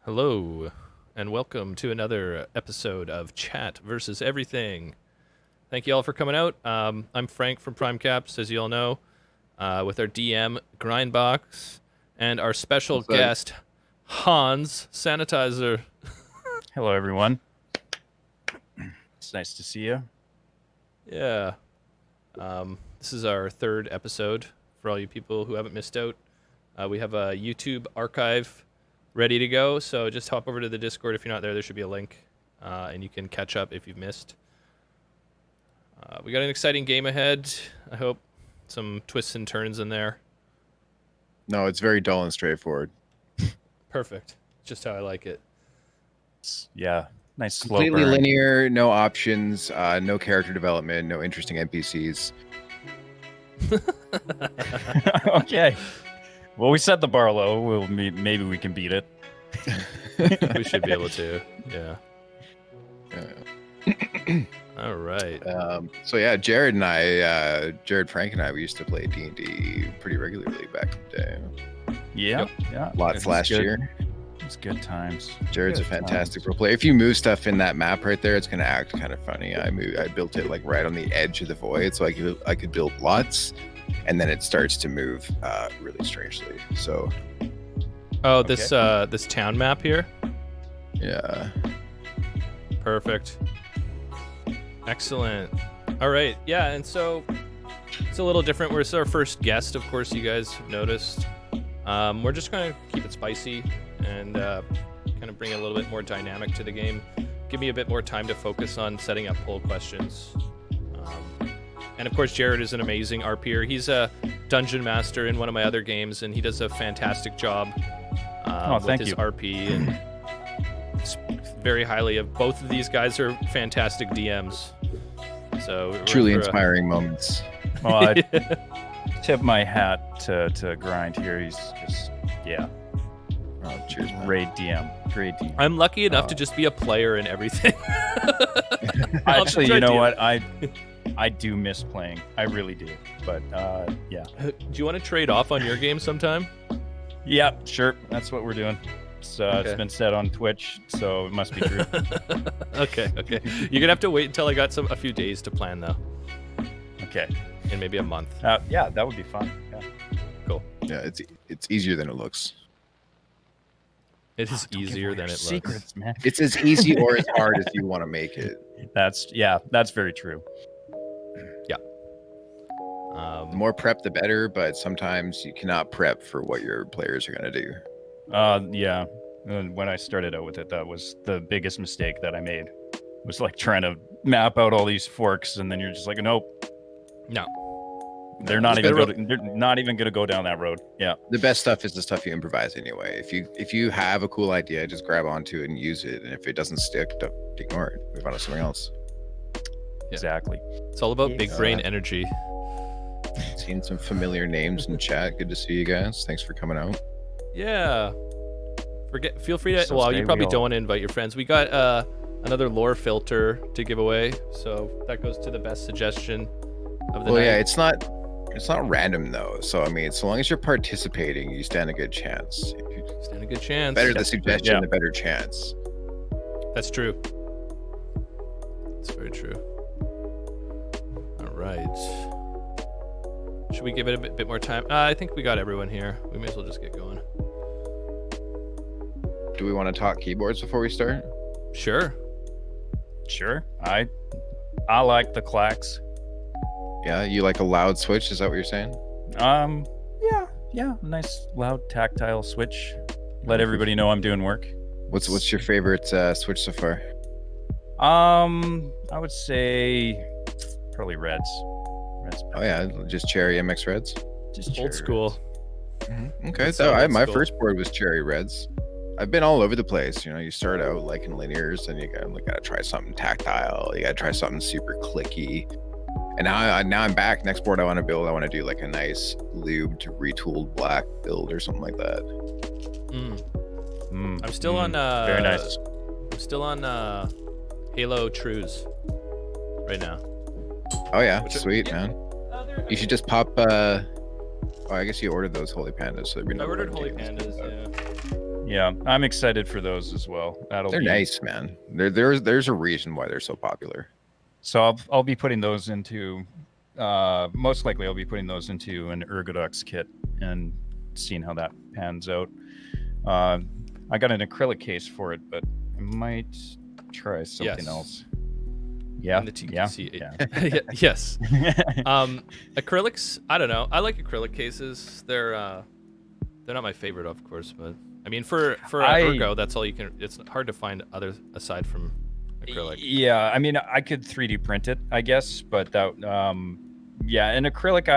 Hello, and welcome to another episode of Chat versus Everything. Thank you all for coming out. I'm Frank from Prime Caps, as you all know, with our DM Grindbox and our special guest Hans Sanitizer. Hello, everyone. It's nice to see you. Yeah. This is our third episode for all you people who haven't missed out. We have a YouTube archive ready to go, so just hop over to the Discord. If you're not there, there should be a link, and you can catch up if you've missed. We got an exciting game ahead. I hope some twists and turns in there. No, it's very dull and straightforward. Perfect. Just how I like it. Yeah, nice slow Completely burn. linear, no options, no character development, no interesting NPCs. Okay. Well, we set the bar low. Maybe we can beat it. We should be able to. Yeah. All right. So yeah, Jared, Frank and I, we used to play D&D pretty regularly back in the day. Yeah, yeah. Lots last year. It's good times. Jared's a fantastic role player. If you move stuff in that map right there, it's gonna act kind of funny. I built it like right on the edge of the void, so I could build lots, and then it starts to move really strangely. So. Oh, this town map here. Yeah. Perfect. Excellent. All right. Yeah, and so it's a little different. We're our first guest, of course. You guys have noticed. We're just going to keep it spicy and kind of bring a little bit more dynamic to the game. Give me a bit more time to focus on setting up poll questions. And of course, Jared is an amazing RPer. He's a dungeon master in one of my other games, and he does a fantastic job with his RP. And very highly of both of these guys are fantastic DMs. So truly inspiring moments. Well, I tip my hat to Grind here. He's just Oh, cheers, man. great DM. I'm lucky enough to just be a player in everything. Actually, you know what? I do miss playing. I really do. But yeah. Do you want to trade off on your game sometime? Yeah, sure. That's what we're doing. It's been said on Twitch, so it must be true. Okay. You're gonna have to wait until I got a few days to plan though. Okay. In maybe a month. Yeah, that would be fun. Yeah. Cool. Yeah, it's easier than it looks. It is easier than it looks. Secrets, man. It's as easy or as hard as you want to make it. That's very true. Yeah. The more prep, the better, but sometimes you cannot prep for what your players are going to do. Yeah. When I started out with it, that was the biggest mistake that I made. Was like trying to map out all these forks, and then you're just like, nope. No. They're not even going to go down that road. Yeah. The best stuff is the stuff you improvise anyway. If you have a cool idea, just grab onto it and use it. And if it doesn't stick, don't ignore it. Move on to something else. Yeah. Exactly. It's all about big brain energy. Seen some familiar names in chat. Good to see you guys. Thanks for coming out. Yeah. Feel free to. So Well, you probably real. don't want to invite your friends. We got another lore filter to give away, so that goes to the best suggestion of the night. Yeah, it's not random though. So I mean, so long as you're participating, you stand a good chance. Stand a good chance. Better the suggestion, Yeah. the better chance. That's true. That's very true. All right. Should we give it a bit more time? I think we got everyone here. We may as well just get going. Do we want to talk keyboards before we start? Sure. Sure. I like the clacks. Yeah, you like a loud switch? Is that what you're saying? Yeah. Nice loud tactile switch. Let everybody know I'm doing work. What's your favorite switch so far? I would say probably reds. Oh yeah, just Cherry MX Reds. Just Old school. Okay, That's so old my school. first board was Cherry Reds. I've been all over the place. You know, you start out like in linears, and you gotta try something tactile. You gotta try something super clicky. And now I'm back. Next board I want to do like a nice lubed, retooled black build or something like that. I'm still on. Very nice. I'm still on Halo Trues right now. Oh yeah, sweet man. You should just pop. Oh, I guess you ordered those Holy Pandas. So I ordered Holy Pandas. Yeah. Yeah, I'm excited for those as well. They're nice, man. There's a reason why they're so popular. So I'll be putting those into most likely I'll be putting those into an Ergodux kit and seeing how that pans out. I got an acrylic case for it, but I might try something else. Yeah. Yeah. Yes. Acrylics, I don't know. I like acrylic cases. They're not my favorite, of course, but I mean for Ergo, that's all you can. It's hard to find other aside from acrylic. Yeah, I mean I could 3D print it, I guess, but that yeah, and acrylic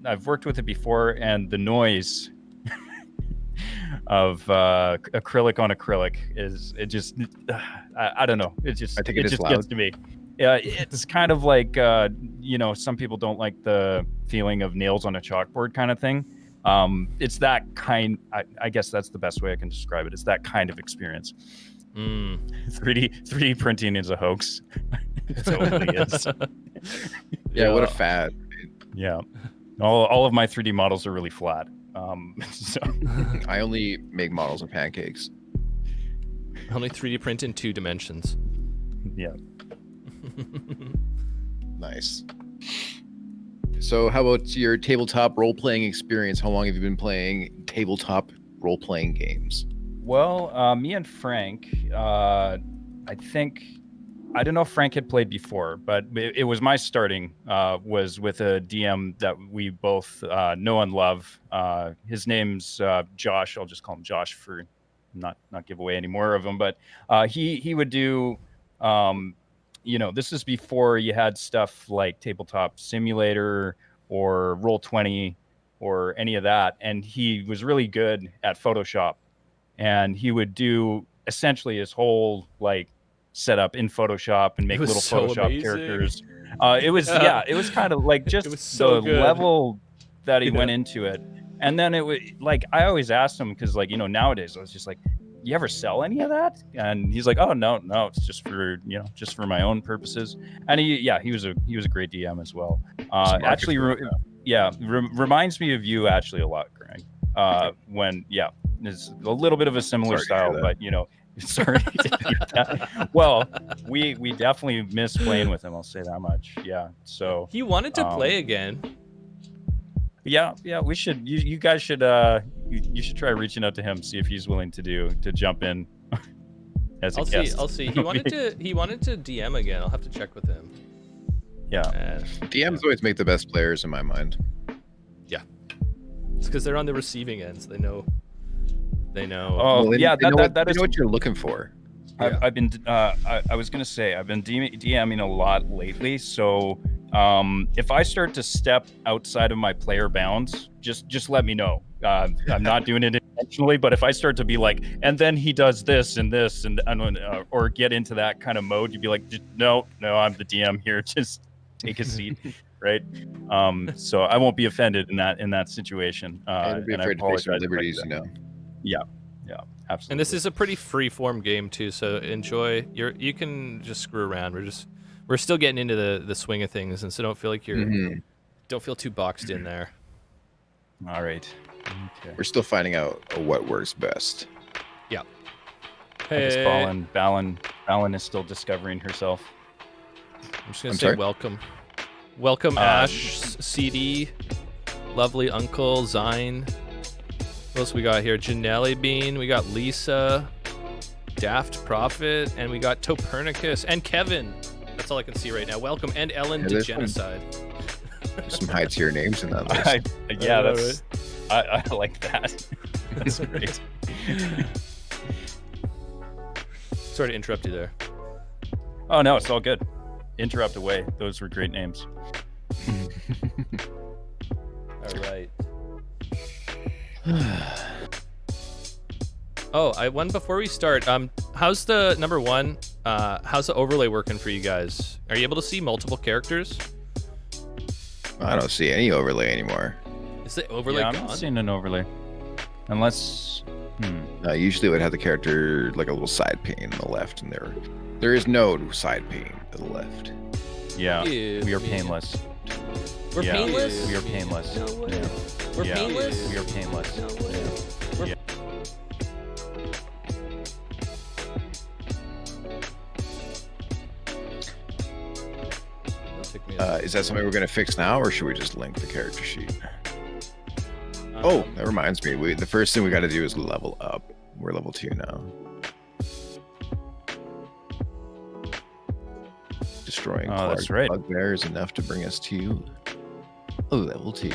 I've worked with it before, and the noise of acrylic on acrylic I don't know. It just gets to me. Yeah, it's kind of like some people don't like the feeling of nails on a chalkboard kind of thing. It's that kind. I guess that's the best way I can describe it. It's that kind of experience. 3D printing is a hoax. It totally is. Yeah, what a fad. Yeah, all of my 3D models are really flat. So I only make models of pancakes. Only 3D print in 2 dimensions. Yeah. Nice. So how about your tabletop role-playing experience? How long have you been playing tabletop role-playing games? Well, me and Frank, I don't know if Frank had played before, but it was my starting, was with a DM that we both know and love. His name's Josh. I'll just call him Josh for not give away any more of him. But he would do, this is before you had stuff like Tabletop Simulator or Roll20 or any of that. And he was really good at Photoshop. And he would do essentially his whole setup in Photoshop and make little Photoshop characters. It was kind of like just the level that he went into it. And then it was I always asked him because nowadays I was just like, you ever sell any of that? And he's like, oh no, it's just for my own purposes. And he was a great DM as well. Actually, reminds me of you actually a lot, Greg. It's a little bit of a similar style, but sorry to hear that. Well, we definitely miss playing with him, I'll say that much. Yeah. So he wanted to play again. Yeah, we should you guys should you should try reaching out to him, see if he's willing to jump in as a guest. I'll see. He wanted to DM again. I'll have to check with him. Yeah. DMs always make the best players in my mind. Yeah. It's because they're on the receiving end, so they know. Oh, well, yeah, that is what you're looking for. Yeah. I've been I was gonna say I've been DMing a lot lately, so if I start to step outside of my player bounds, just let me know. I'm not doing it intentionally, but if I start to be like, and then he does this and or get into that kind of mode, you'd be like, no, I'm the DM here, just take a seat. Right. So I won't be offended in that situation. And be afraid to take some liberties, Yeah, absolutely. And this is a pretty free-form game too, so enjoy. You can just screw around. We're still getting into the swing of things, and so don't feel like don't feel too boxed in there. All right. Okay. We're still finding out what works best. Yeah. I guess Balin is still discovering herself. I'm just gonna say welcome, Ash, CD, lovely Uncle Zine. What else we got here? Janelle Bean. We got Lisa, Daft Prophet, and we got Topernicus and Kevin. That's all I can see right now. Welcome, and Ellen to Genocide. There's some high tier names in that list. I like that. That's great. Sorry to interrupt you there. Oh no, it's all good. Interrupt away. Those were great names. All right. One before we start. How's the number one? How's the overlay working for you guys? Are you able to see multiple characters? I don't see any overlay anymore. Is the overlay gone? I'm not seeing an overlay, unless. Usually it would have the character like a little side pane on the left, and there is no side pane to the left. Yeah, we are painless. We're painless? We are painless. No way. Yeah. We're painless? We are painless. No way. Is that something we're going to fix now, or should we just link the character sheet? Um, Oh, that reminds me. The first thing we got to do is level up. We're level 2 now. Destroying that's Clark right. Bugbear is enough to bring us to level 2.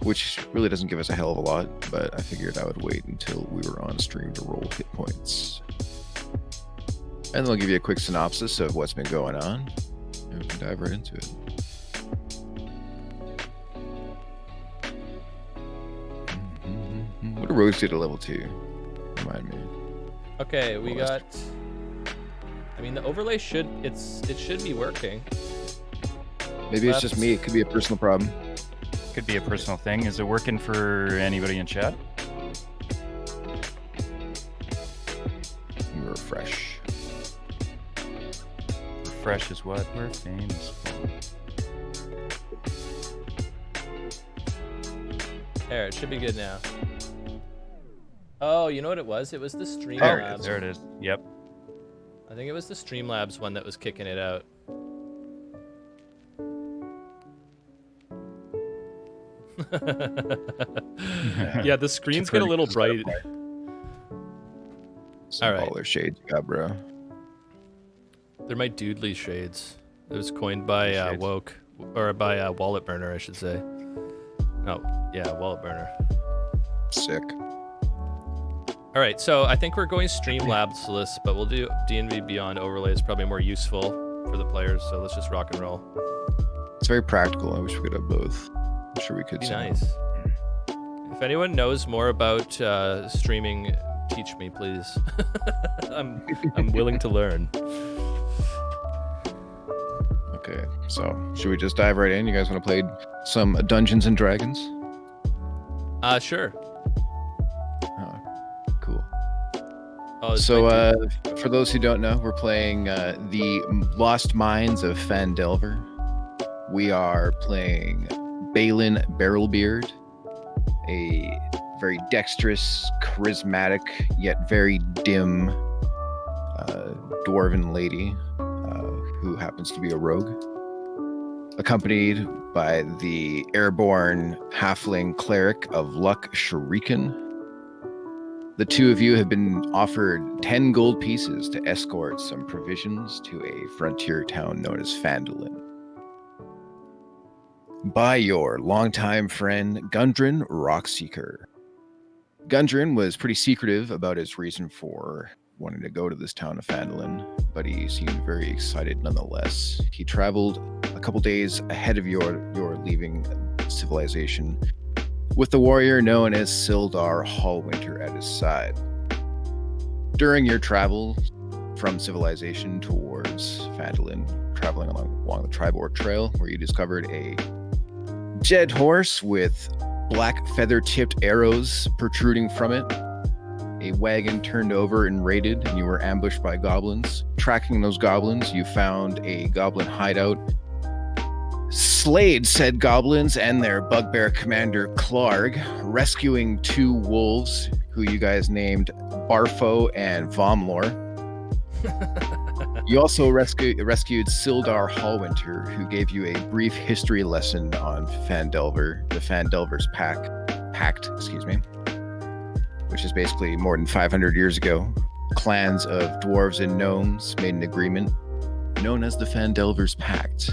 Which really doesn't give us a hell of a lot, but I figured I would wait until we were on stream to roll hit points. And then I'll give you a quick synopsis of what's been going on, and we can dive right into it. What do rogues do to level 2? Remind me. Okay, we got. I mean, the overlay should it should be working. Maybe it's just me. It could be a personal problem. Could be a personal thing. Is it working for anybody in chat? Let me refresh. Refresh is what we're famous for. There, it should be good now. Oh, you know what it was? It was the Streamlabs. There it is. Yep. I think it was the Streamlabs one that was kicking it out. Yeah, the screens get a little bright. Some All right. baller shades you got, bro. They're my Doodly shades. It was coined by Shades. Woke, or by Wallet Burner, I should say. Oh, yeah, Wallet Burner. Sick. All right, so I think we're going Streamlabs-less, but we'll do D&D Beyond overlay is probably more useful for the players, so let's just rock and roll. It's very practical. I wish we could have both. I'm sure we could. Be somehow. nice. If anyone knows more about streaming, teach me, please. I'm willing to learn. Okay, so should we just dive right in? You guys want to play some Dungeons and Dragons? Sure. Oh, cool. Oh, it's So, my dude. for those who don't know, we're playing the Lost Mines of Phandelver. We are playing Balin Barrelbeard, a very dexterous, charismatic, yet very dim dwarven lady who happens to be a rogue, accompanied by the airborne halfling cleric of Luck Shuriken. The two of you have been offered 10 gold pieces to escort some provisions to a frontier town known as Phandalin by your longtime friend Gundren Rockseeker. Gundren was pretty secretive about his reason for wanting to go to this town of Phandalin, but he seemed very excited nonetheless. He traveled a couple days ahead of your leaving civilization with the warrior known as Sildar Hallwinter at his side. During your travel from civilization towards Phandalin, traveling along the Triboar Trail, where you discovered a dead horse with black feather-tipped arrows protruding from it, a wagon turned over and raided, and you were ambushed by goblins. Tracking those goblins, you found a goblin hideout, slayed said goblins and their bugbear commander Clarg, rescuing 2 wolves who you guys named Barfo and Vomlor. You also rescued Sildar Hallwinter, who gave you a brief history lesson on Phandelver, the Phandelver's Pact, which is basically more than 500 years ago. Clans of dwarves and gnomes made an agreement known as the Phandelver's Pact,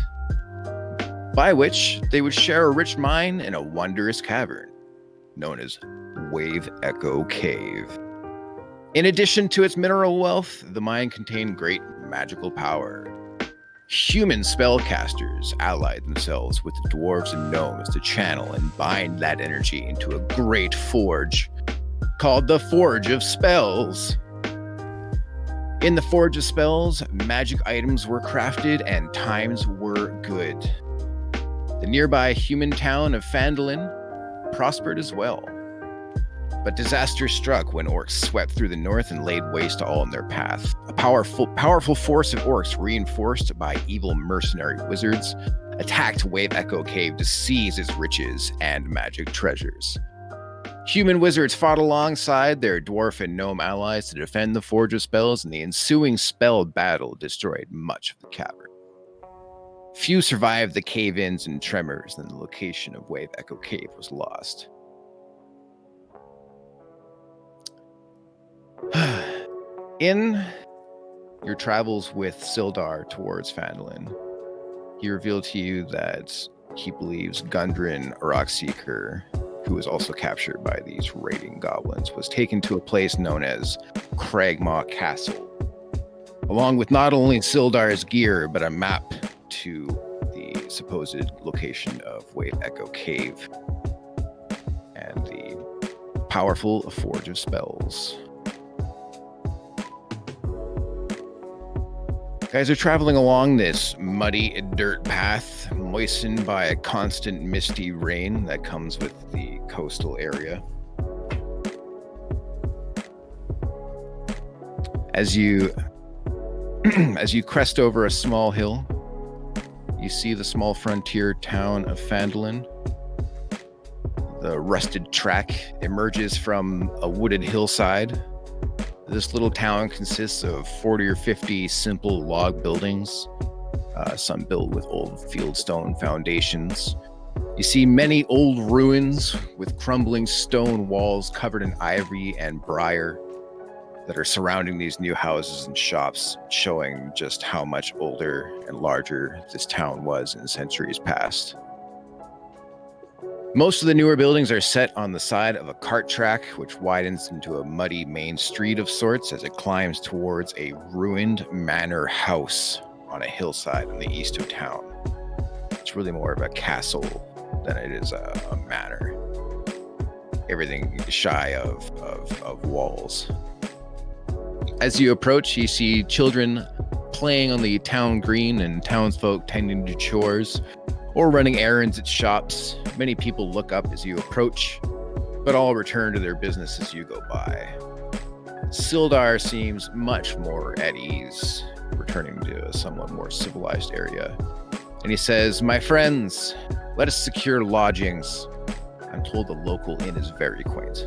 by which they would share a rich mine in a wondrous cavern known as Wave Echo Cave. In addition to its mineral wealth, the mine contained great magical power. Human spellcasters allied themselves with the dwarves and gnomes to channel and bind that energy into a great forge called the Forge of Spells. In the Forge of Spells, magic items were crafted and times were good. The nearby human town of Phandalin prospered as well. But disaster struck when orcs swept through the north and laid waste to all in their path. A powerful force of orcs, reinforced by evil mercenary wizards, attacked Wave Echo Cave to seize its riches and magic treasures. Human wizards fought alongside their dwarf and gnome allies to defend the Forge of Spells, and the ensuing spell battle destroyed much of the cavern. Few survived the cave-ins and tremors, and the location of Wave Echo Cave was lost. In your travels with Sildar towards Phandalin, he revealed to you that he believes Gundren, a Rockseeker, who was also captured by these raiding goblins, was taken to a place known as Cragmaw Castle, along with not only Sildar's gear, but a map to the supposed location of Wave Echo Cave and the powerful Forge of Spells. Guys are traveling along this muddy dirt path, moistened by a constant misty rain that comes with the coastal area. As you crest over a small hill, you see the small frontier town of Phandalin. The rusted track emerges from a wooded hillside. This little town consists of 40 or 50 simple log buildings, some built with old fieldstone foundations. You see many old ruins with crumbling stone walls covered in ivy and briar that are surrounding these new houses and shops, showing just how much older and larger this town was in centuries past. Most of the newer buildings are set on the side of a cart track, which widens into a muddy main street of sorts as it climbs towards a ruined manor house on a hillside in the east of town. It's really more of a castle than it is a manor. Everything shy of walls. As you approach, you see children playing on the town green and townsfolk tending to chores or running errands at shops. Many people look up as you approach, but all return to their business as you go by. Sildar seems much more at ease, returning to a somewhat more civilized area. And he says, "My friends, let us secure lodgings. I'm told the local inn is very quaint."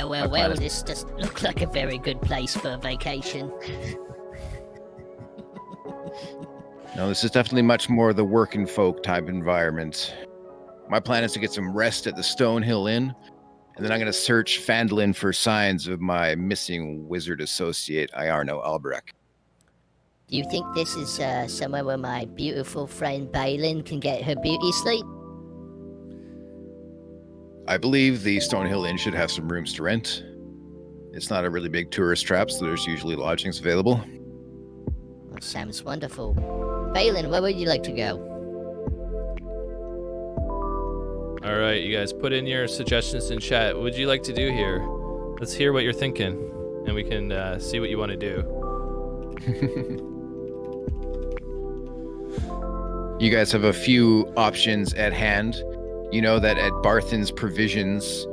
Well, this does look like a very good place for a vacation. No, this is definitely much more the working folk type environment. My plan is to get some rest at the Stonehill Inn, and then I'm going to search Phandalin for signs of my missing wizard associate, Iarno Albrecht. Do you think this is somewhere where my beautiful friend Balin can get her beauty sleep? I believe the Stonehill Inn should have some rooms to rent. It's not a really big tourist trap, so there's usually lodgings available. That sounds wonderful. Balin, where would you like to go? All right, you guys, put in your suggestions in chat. What would you like to do here? Let's hear what you're thinking, and we can see what you want to do. You guys have a few options at hand. You know that at Barthen's Provisions,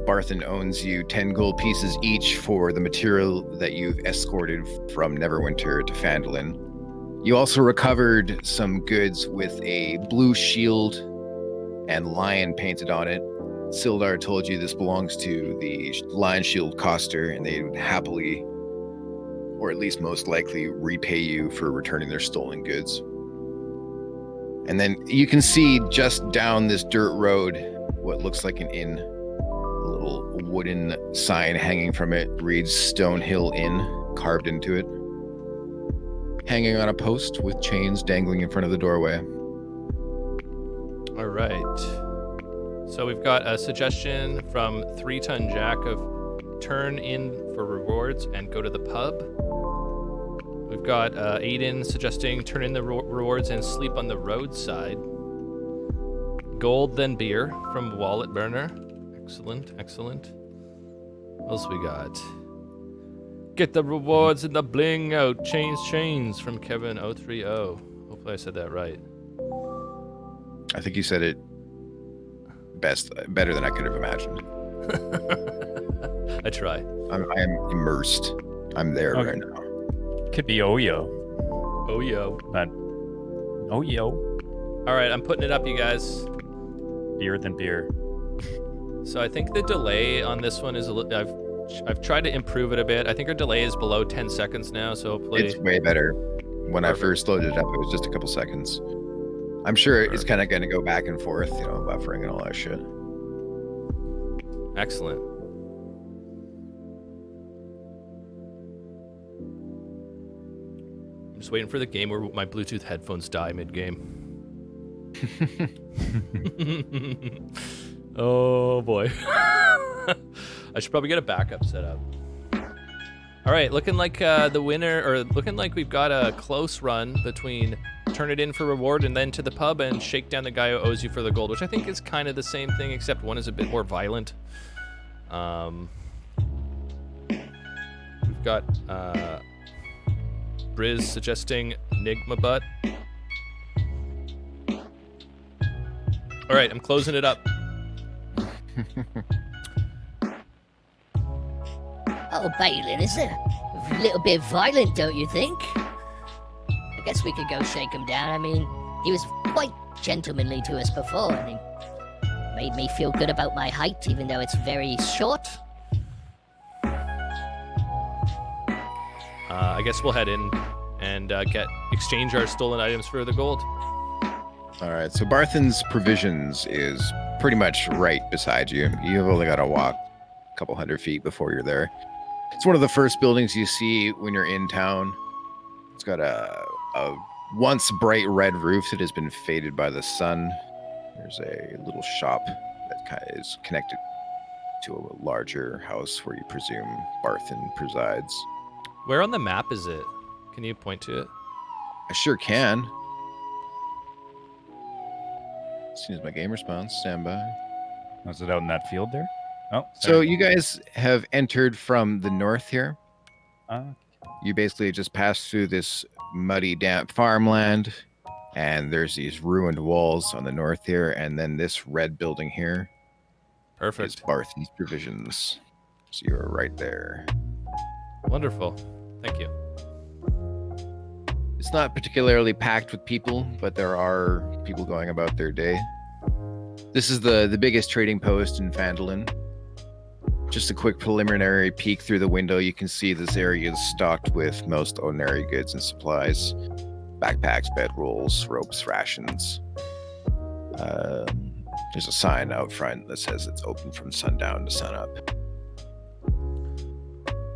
Barthen owns you 10 gold pieces each for the material that you've escorted from Neverwinter to Phandalin. You also recovered some goods with a blue shield and lion painted on it. Sildar told you this belongs to the Lion Shield Coster, and they would happily, or at least most likely, repay you for returning their stolen goods. And then you can see just down this dirt road what looks like an inn. A little wooden sign hanging from it reads Stonehill Inn, carved into it. Hanging on a post with chains dangling in front of the doorway. All right. So we've got a suggestion from 3-Ton Jack of turn in for rewards and go to the pub. We've got Aiden suggesting turn in the rewards and sleep on the roadside. Gold, then beer from Wallet Burner. Excellent, excellent. What else we got? Get the rewards and the bling out. Chains from Kevin030. Hopefully I said that right. I think you said it better than I could have imagined. I try. I am immersed. I'm there Okay. right now. Could be Oyo, Oh, yo. but Oyo, All right, I'm putting it up, you guys. beer than beer. So I think the delay on this one is a little. I've tried to improve it a bit. I think our delay is below 10 seconds now, so hopefully. It's way better. When I first loaded it up, it was just a couple seconds. I'm sure it's kind of going to go back and forth, buffering and all that shit. Excellent. I'm just waiting for the game where my Bluetooth headphones die mid-game. Oh boy. I should probably get a backup set up. All right, looking like the winner, or looking like we've got a close run between turn it in for reward and then to the pub and shake down the guy who owes you for the gold, which I think is kind of the same thing, except one is a bit more violent. We've got Briz suggesting Nigma Butt. All right, I'm closing it up. Oh, Balin, is it a little bit violent, don't you think? I guess we could go shake him down. I mean, he was quite gentlemanly to us before, and he made me feel good about my height, even though it's very short. I guess we'll head in and exchange our stolen items for the gold. All right, so Barthen's Provisions is pretty much right beside you. You've only got to walk a couple hundred feet before you're there. It's one of the first buildings you see when you're in town. It's got a once bright red roof that has been faded by the sun. There's a little shop that kind of is connected to a larger house where you presume Barthen presides. Where on the map is it? Can you point to it? I sure can. As soon as my game responds, stand by. Was it out in that field there? Oh, So you guys have entered from the north here. Uh, You basically just pass through this muddy, damp farmland, and there's these ruined walls on the north here, and then this red building here is Perfect. Barthen's Provisions. So you're right there. Wonderful. Thank you. It's not particularly packed with people, but there are people going about their day. This is the biggest trading post in Phandalin. Just a quick preliminary peek through the window, you can see this area is stocked with most ordinary goods and supplies. Backpacks, bedrolls, ropes, rations. There's a sign out front that says it's open from sundown to sunup.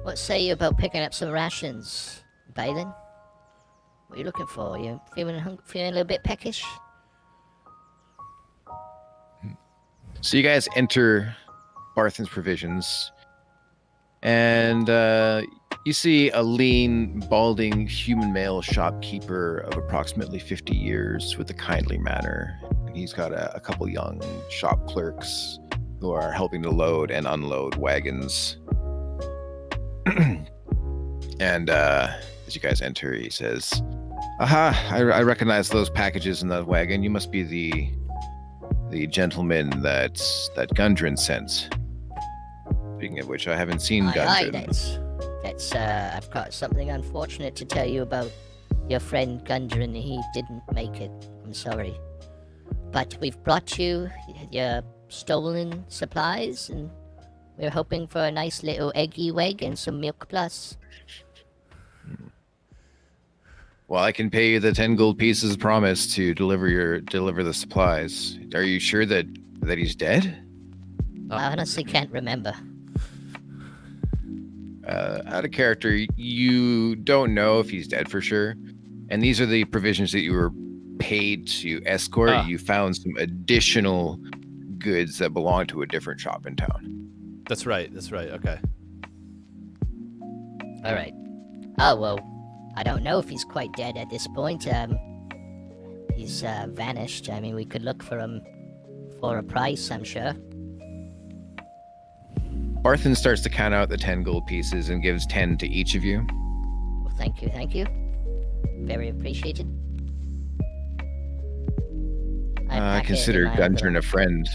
What say you about picking up some rations, Balin? What are you looking for? You feeling a little bit peckish? So you guys enter Barthen's Provisions, and you see a lean, balding, human male shopkeeper of approximately 50 years with a kindly manner. And he's got a couple young shop clerks who are helping to load and unload wagons. And as you guys enter, he says, "Aha, I recognize those packages in that wagon. You must be the gentleman that Gundren sent. Speaking of which, I haven't seen Aye, Gundren." that's I've got something unfortunate to tell you about your friend Gundren. He didn't make it. I'm sorry. But we've brought you your stolen supplies, and we're hoping for a nice little eggy weg and some milk plus. Well, I can pay you the 10 gold pieces promised to deliver the supplies. Are you sure that he's dead? I honestly can't remember. Out of character, you don't know if he's dead for sure. And these are the provisions that you were paid to escort. You found some additional goods that belong to a different shop in town. That's right. Okay. All right. Oh, well, I don't know if he's quite dead at this point. He's vanished. I mean, we could look for him for a price, I'm sure. Barthen starts to count out the 10 gold pieces and gives 10 to each of you. Well, thank you. Very appreciated. I consider Gundren a friend.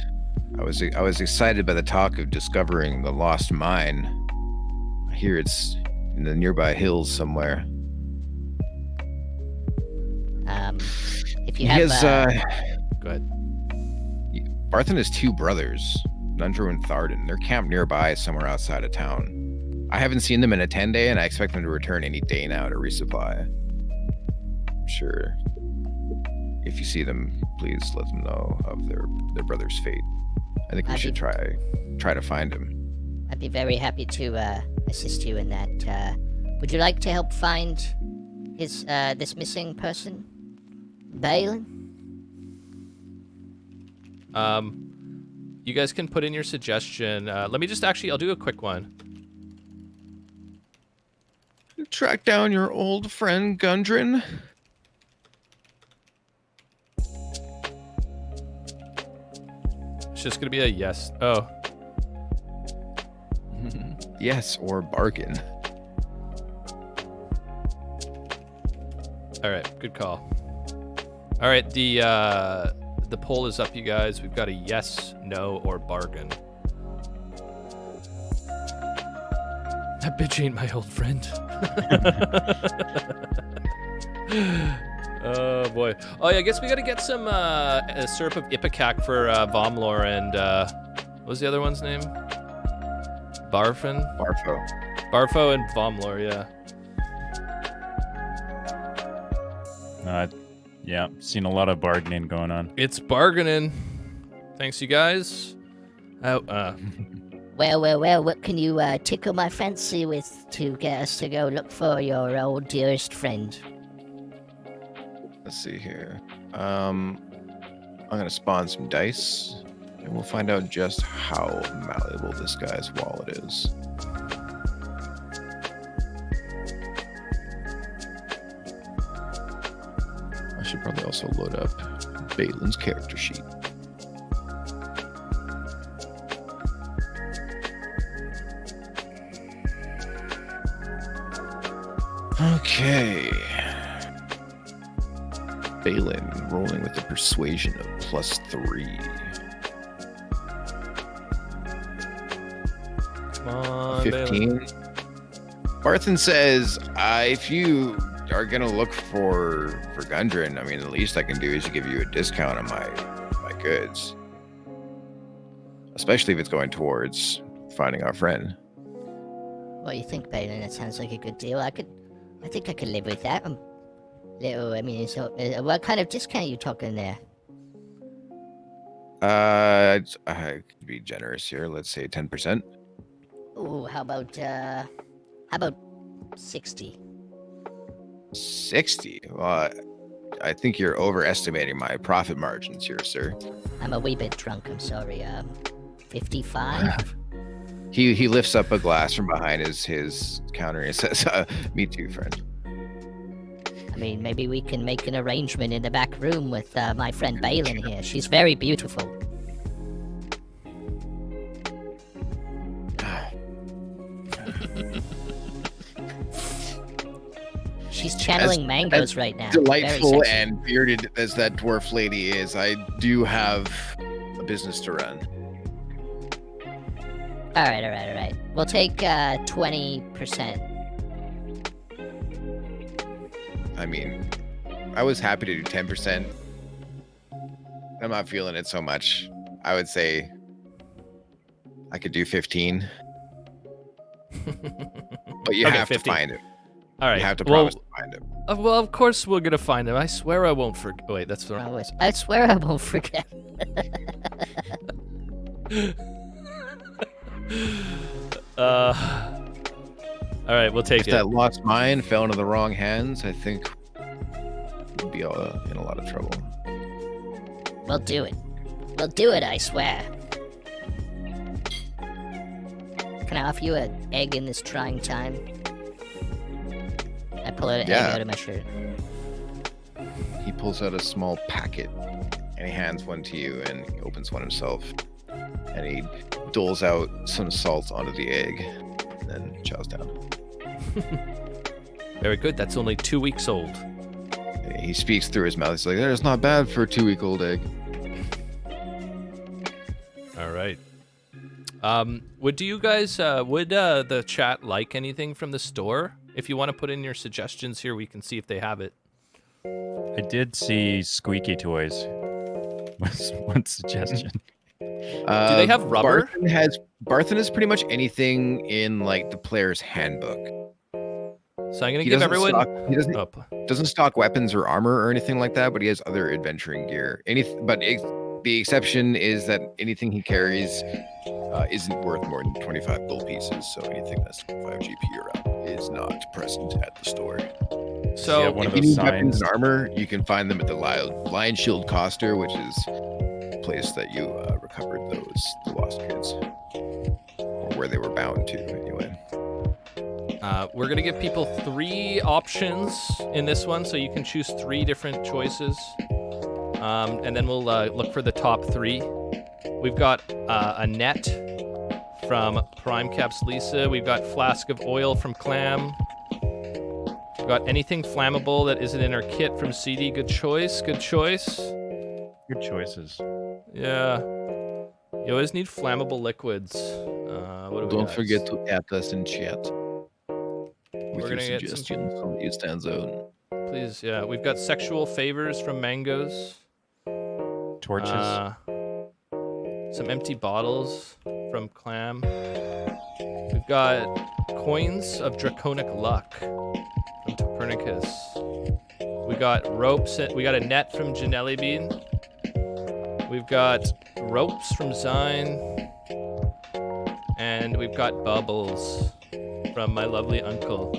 I was excited by the talk of discovering the lost mine. I hear it's in the nearby hills somewhere. If you have... Go ahead. Barthen has two brothers, Nundro and Tharden. They're camped nearby somewhere outside of town. I haven't seen them in a 10-day, and I expect them to return any day now to resupply. sure. If you see them, please let them know of their brother's fate. I think we should try to find him. I'd be very happy to assist you in that. Would you like to help find his this missing person, Balin? You guys can put in your suggestion. Let me just I'll do a quick one. Track down your old friend Gundren. It's just gonna be a yes. Oh. Yes, or bargain. All right, good call. All right, the poll is up, you guys. We've got a yes, no, or bargain. That bitch ain't my old friend. Oh boy. Oh yeah, I guess we gotta get some syrup of ipecac for Vomlor and what was the other one's name? Barfo and Vomlor, yeah. Yeah, seen a lot of bargaining going on. It's bargaining. Thanks, you guys. Well, what can you tickle my fancy with to get us to go look for your old dearest friend? Let's see here. I'm gonna spawn some dice, and we'll find out just how malleable this guy's wallet is. I should probably also load up Balin's character sheet. Okay. Balin rolling with a persuasion of +3. Come on, 15. Barthen says, if you are gonna look for Gundren, I mean, the least I can do is give you a discount on my goods, especially if it's going towards finding our friend. What do you think, Balin? That sounds like a good deal. I think I could live with that. What kind of discount are you talking there? I could be generous here. Let's say 10%. Ooh, how about 60? 60? Well, I think you're overestimating my profit margins here, sir. I'm a wee bit drunk, I'm sorry. 55? He lifts up a glass from behind his counter and says, me too, friend. I mean, maybe we can make an arrangement in the back room with my friend Balin here. She's very beautiful. She's channeling mangoes right now. Delightful and bearded as that dwarf lady is, I do have a business to run. All right. We'll take 20%. I mean, I was happy to do 10%. I'm not feeling it so much. I would say I could do 15. But you have 50. to find it. All right. You have to promise to find him. Well, of course we're gonna find him. I swear I won't forget. Wait, that's the wrong. I swear I won't forget. All right, we'll take If it. that lost mine fell into the wrong hands, I think we'd be in a lot of trouble. We'll do it. We'll do it, I swear. Can I offer you an egg in this trying time? I pull an egg out of my shirt. He pulls out a small packet and he hands one to you, and he opens one himself, and he doles out some salt onto the egg and then chows down. Very good. That's only 2 weeks old. And he speaks through his mouth. He's like, "That's not bad for a 2-week-old egg." All right. Would you guys would the chat like anything from the store? If you want to put in your suggestions here, we can see if they have it. I did see squeaky toys. Was one suggestion. Do they have rubber? Barthen has pretty much anything in like the player's handbook. So I'm gonna He give doesn't everyone. stock- he doesn't Oh, doesn't stock weapons or armor or anything like that, but he has other adventuring gear. The exception is that anything he carries isn't worth more than 25 gold pieces. So anything that's 5 GP or up is not present at the store. so Yeah, one of If you those need weapons signs. and armor, you can find them at the Lion Shield Coster, which is the place that you recovered the lost kids, or where they were bound to anyway. we're gonna give people 3 options in this one, so you can choose 3 different choices, and then we'll look for the top 3. We've got a net from Prime Caps Lisa. We've got flask of oil from Clam. We've got anything flammable that isn't in our kit from CD. Good choice. Good choice. Good choices. Yeah. You always need flammable liquids. What do we Don't got? forget to add us in chat with We're your gonna get some- suggestions so that it stands out. Please, yeah. We've got sexual favors from Mangoes. Torches. Some empty bottles from Clam. We've got coins of draconic luck from Copernicus. We got ropes. We got a net from Janelli Bean. We've got ropes from Zine. And we've got bubbles from my lovely uncle.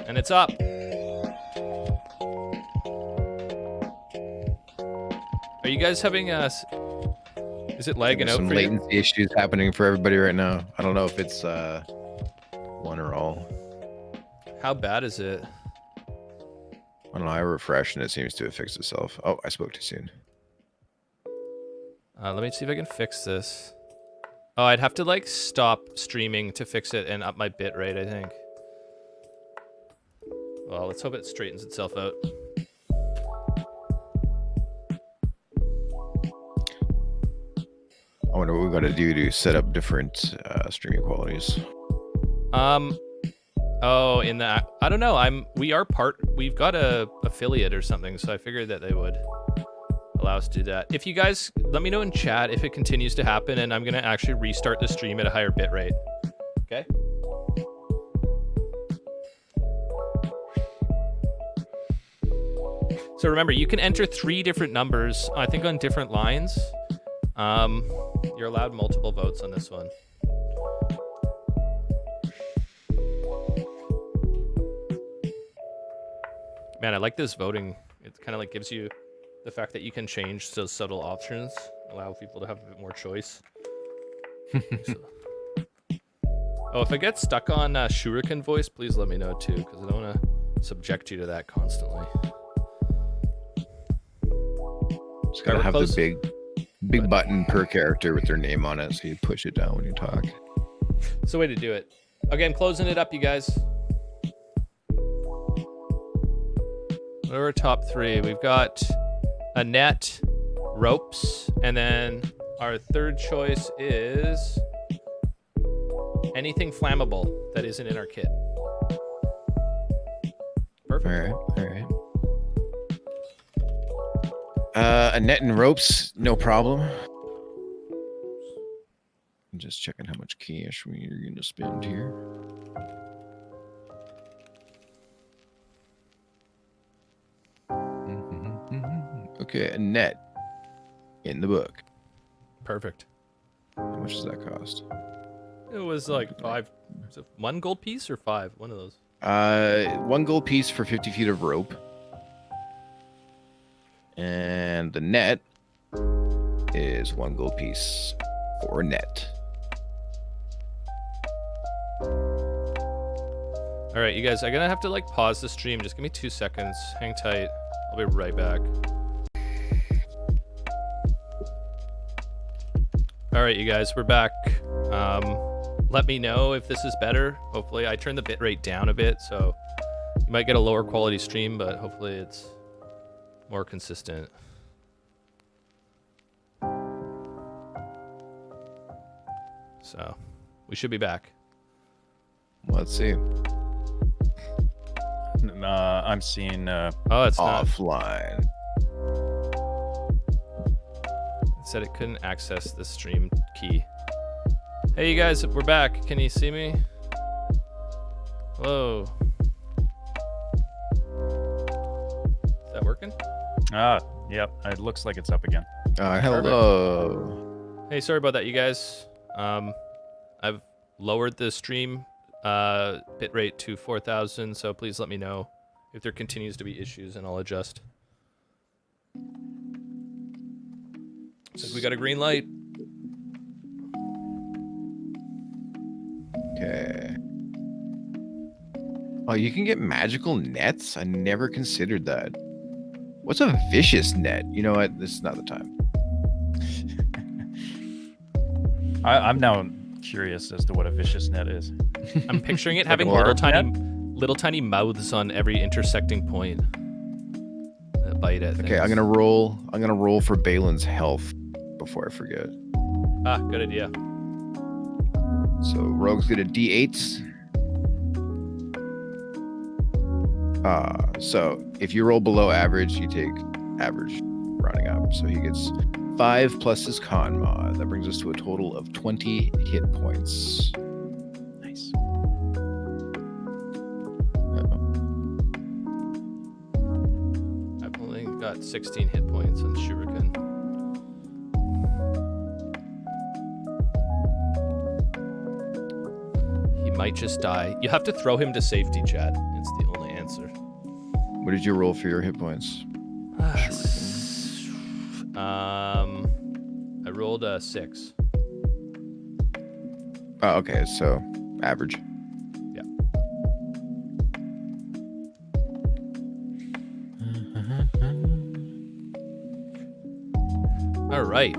And it's up. Are you guys having is it lagging There's out some for you? latency issues happening for everybody right now. I don't know if it's one or all. How bad is it? I don't know. I refreshed and it seems to have fixed itself. Oh, I spoke too soon. Let me see if I can fix this. Oh, I'd have to like stop streaming to fix it and up my bit rate, I think. Well, let's hope it straightens itself out. I wonder what we got to do to set up different streaming qualities. Oh, in the I don't know. We've got a affiliate or something, so I figured that they would allow us to do that. If you guys let me know in chat if it continues to happen, and I'm gonna actually restart the stream at a higher bit rate. Okay. So remember, you can enter 3 different numbers, I think, on different lines. You're allowed multiple votes on this one. Man, I like this voting. It kind of like gives you the fact that you can change those subtle options, allow people to have a bit more choice. Oh, if I get stuck on Shuriken voice, please let me know too, because I don't want to subject you to that constantly. Just gotta we're have close. the big button per character with their name on it, so you push it down when you talk. It's the way to do it. Okay, I'm closing it up, you guys. What are our top 3? We've got a net, ropes, and then our third choice is anything flammable that isn't in our kit. Perfect. All right. A net and ropes, no problem. I'm just checking how much cash we're gonna spend here. Okay, a net in the book. Perfect. How much does that cost? It was like 5. Was it 1 gold piece or 5? One of those. 1 gold piece for 50 feet of rope. And the net is 1 gold piece for net. All right, you guys, I'm gonna have to like pause the stream. Just give me 2 seconds. Hang tight. I'll be right back. All right, you guys, we're back. Let me know if this is better. Hopefully, I turned the bitrate down a bit, so you might get a lower quality stream, but hopefully it's more consistent. So, we should be back. Let's see. I'm seeing. Oh, it's not. Offline. It said it couldn't access the stream key. Hey, you guys, we're back. Can you see me? Hello. Yep. It looks like it's up again. Hello. Hey, sorry about that, you guys. I've lowered the stream bitrate to 4,000, so please let me know if there continues to be issues, and I'll adjust. So we got a green light. Okay. Oh, you can get magical nets? I never considered that. What's a vicious net? You know what? This is not the time. I'm now curious as to what a vicious net is. I'm picturing it Like a having barb little tiny mouths on every intersecting point that bite at Okay, I'm things. gonna roll for Balin's health before I forget. Ah, good idea. So rogues get a d8. So if you roll below average, you take average, rounding up. So he gets 5 plus his con mod. That brings us to a total of 20 hit points. Nice. I've only got 16 hit points on Shuriken. He might just die. You have to throw him to safety, Chad. It's the only answer. What did you roll for your hit points? I rolled a 6. Oh, okay, so average. Yeah. All right.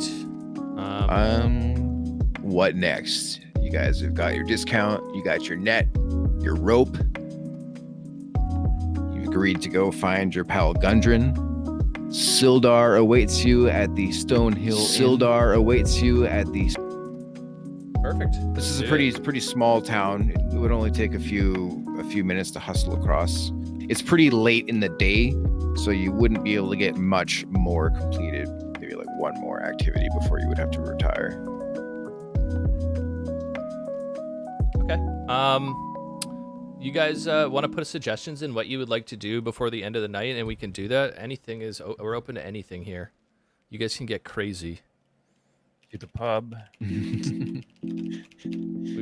What next? You guys have got your discount, you got your net, your rope. You've agreed to go find your pal Gundren. Sildar awaits you at the Stonehill. Sildar awaits you at the. Perfect. This is a Let's do pretty small town. It would only take a few minutes to hustle across. It's pretty late in the day, so you wouldn't be able to get much more completed. Maybe like one more activity before you would have to retire. Okay. You guys want to put suggestions in what you would like to do before the end of the night, and we can do that. Anything is we're open to anything here. You guys can get crazy. To the pub. We've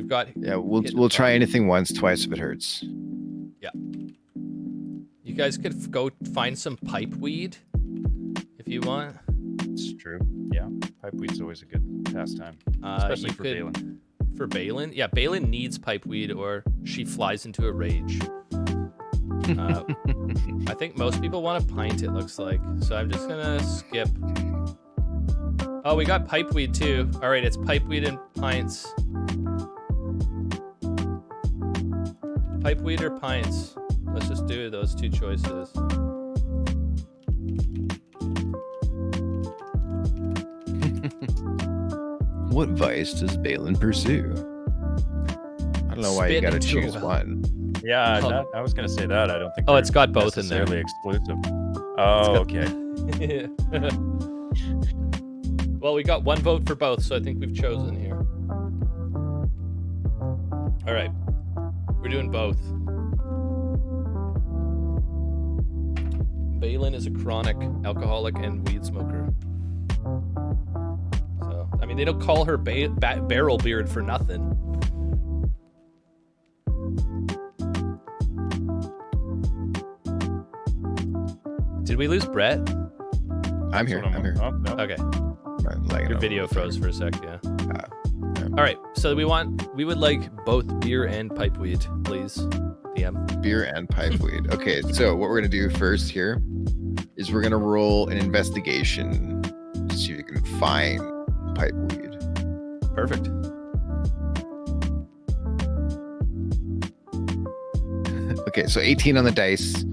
got Yeah, we'll Hit the try pub. anything once, twice if it hurts. You guys could go find some pipe weed if you want. It's true. Yeah. Pipeweed's always a good pastime. Especially You for could- Balin. For Balin, yeah, Balin needs pipe weed or she flies into a rage. I think most people want a pint, it looks like. So I'm just gonna skip. Oh, we got pipe weed too. All right, it's pipe weed and pints. Pipe weed or pints? Let's just do those two choices. What vice does Balin pursue? I don't know why you Spit gotta into a choose well. one. Yeah, Oh. I was gonna say that. I don't think. Oh, they're it's got both in there. necessarily exclusive. Oh, okay. Well, we got one vote for both, so I think we've chosen here. All right, we're doing both. Balin is a chronic alcoholic and weed smoker. So, I mean, they don't call her Barrel Beard for nothing. Did we lose Brett? I'm here. I'm here. Oh, no. Okay. I'm lagging Your out video a little froze for a sec, yeah. yeah. All right, so we would like both beer and pipe weed, please. DM. Beer and pipe weed. Okay, so what we're gonna do first here is we're gonna roll an investigation to see if you can find pipe weed. Perfect. Okay, so 18 on the dice.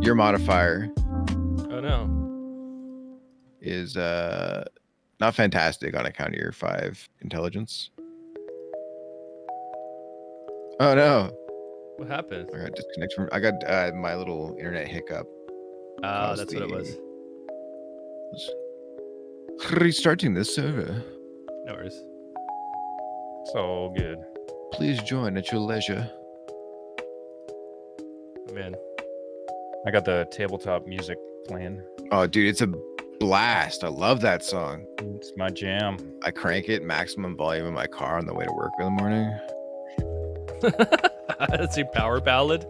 Your modifier Oh no. is not fantastic on account of your 5 intelligence. Oh no. What happened? I got disconnected from. I got my little internet hiccup. Oh, caused that's what it was. Restarting this server. No worries. So good. Please join at your leisure. I'm in. I got the tabletop music playing. Oh, dude, it's a blast. I love that song. It's my jam. I crank it maximum volume in my car on the way to work in the morning. That's your power ballad.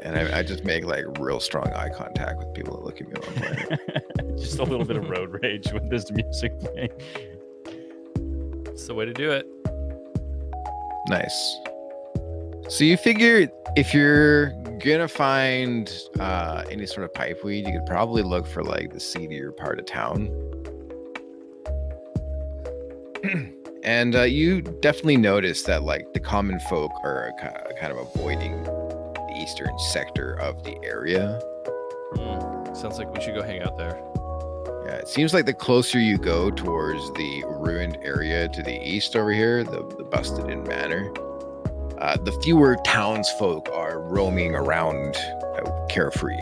And I just make like real strong eye contact with people that look at me while I'm playing it. Just a little bit of road rage with this music playing. It's the way to do it. Nice. So you figure if you're gonna find any sort of pipeweed, you could probably look for like the seedier part of town. And you definitely notice that like the common folk are kind of avoiding the eastern sector of the area. Sounds like we should go hang out there. Yeah, it seems like the closer you go towards the ruined area to the east over here, the busted in manor, the fewer townsfolk are roaming around carefree.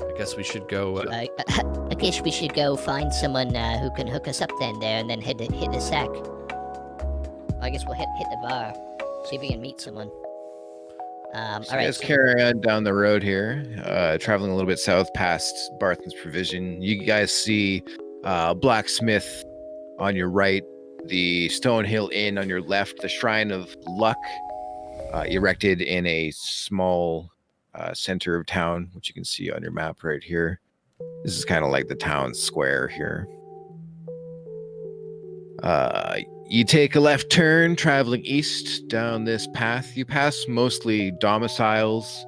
I guess we should go. I guess we should go find someone who can hook us up then there and then hit the sack. I guess we'll hit the bar. See if we can meet someone. So All you right. guys carry on down the road here, traveling a little bit south past Barthen's Provision. You guys see Blacksmith on your right, the Stonehill Inn on your left, the Shrine of Luck erected in a small center of town, which you can see on your map right here. This is kind of like the town square here. You take a left turn, traveling east down this path. You pass mostly domiciles,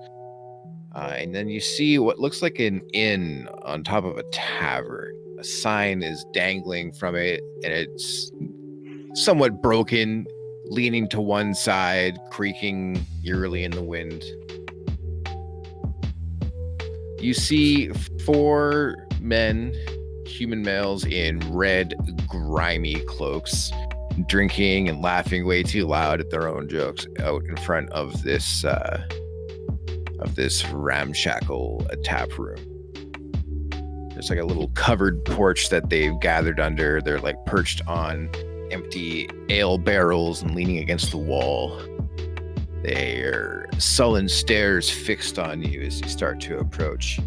and then you see what looks like an inn on top of a tavern. A sign is dangling from it, and it's somewhat broken, leaning to one side, creaking eerily in the wind. You see 4 men, human males in red, grimy cloaks, drinking and laughing way too loud at their own jokes out in front of this ramshackle tap room. There's like a little covered porch that they've gathered under. They're like perched on empty ale barrels and leaning against the wall. Their sullen stares fixed on you as you start to approach.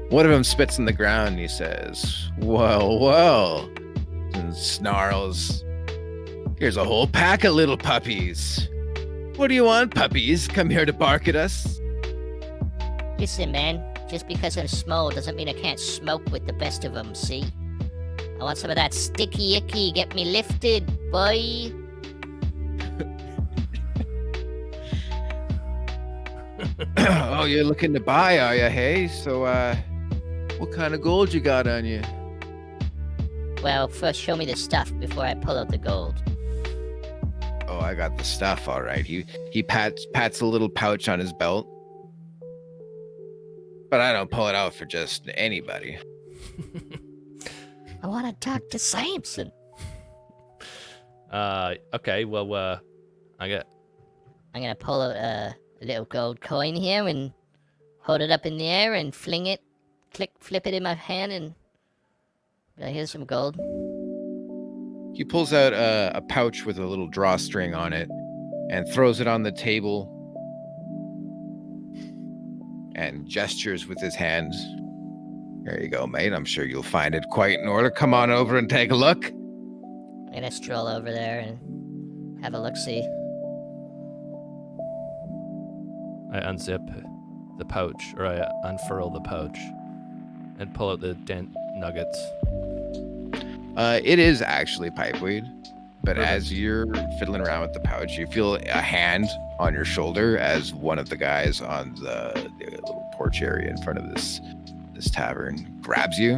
One of them spits on the ground and he says, well, and snarls, "Here's a whole pack of little puppies. What do you want, puppies? Come here to bark at us?" Listen, man. Just because I'm small doesn't mean I can't smoke with the best of them, see? I want some of that sticky icky. Get me lifted, boy. Oh, you're looking to buy, are you? Hey, so what kind of gold you got on you? Well, first show me the stuff before I pull out the gold. Oh, I got the stuff, all right. He pats a little pouch on his belt. But I don't pull it out for just anybody. I want to talk to Samson. Okay, well, I'm gonna pull out a little gold coin here and hold it up in the air and fling it, flip it in my hand, and here's some gold. He pulls out a pouch with a little drawstring on it and throws it on the table and gestures with his hands. There you go, mate. I'm sure you'll find it quite in order. Come on over and take a look. I'm gonna stroll over there and have a look-see. I unzip the pouch, or I unfurl the pouch, and pull out the dent nuggets. It is actually pipeweed, but Perfect. as you're fiddling around with the pouch, you feel a hand on your shoulder as one of the guys on the little porch area in front of this tavern grabs you.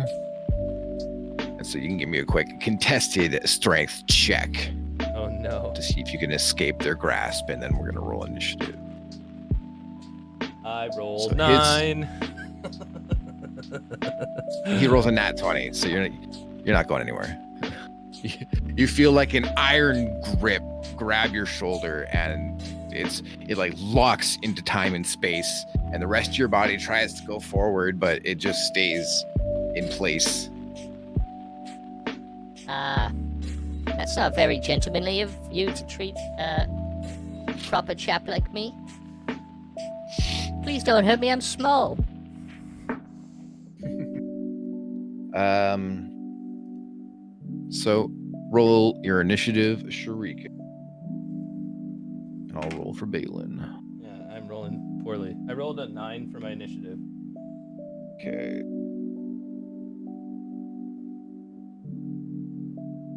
And so you can give me a quick contested strength check Oh no. to see if you can escape their grasp, and then we're gonna roll initiative. I rolled So 9. He rolls a nat 20, so you're not going anywhere. You feel like an iron grip grab your shoulder, and it like locks into time and space, and the rest of your body tries to go forward, but it just stays in place. That's not very gentlemanly of you to treat proper chap like me. Please don't hurt me, I'm small. So roll your initiative, Shuriken. And I'll roll for Balin. Yeah, I'm rolling poorly. I rolled a 9 for my initiative. Okay.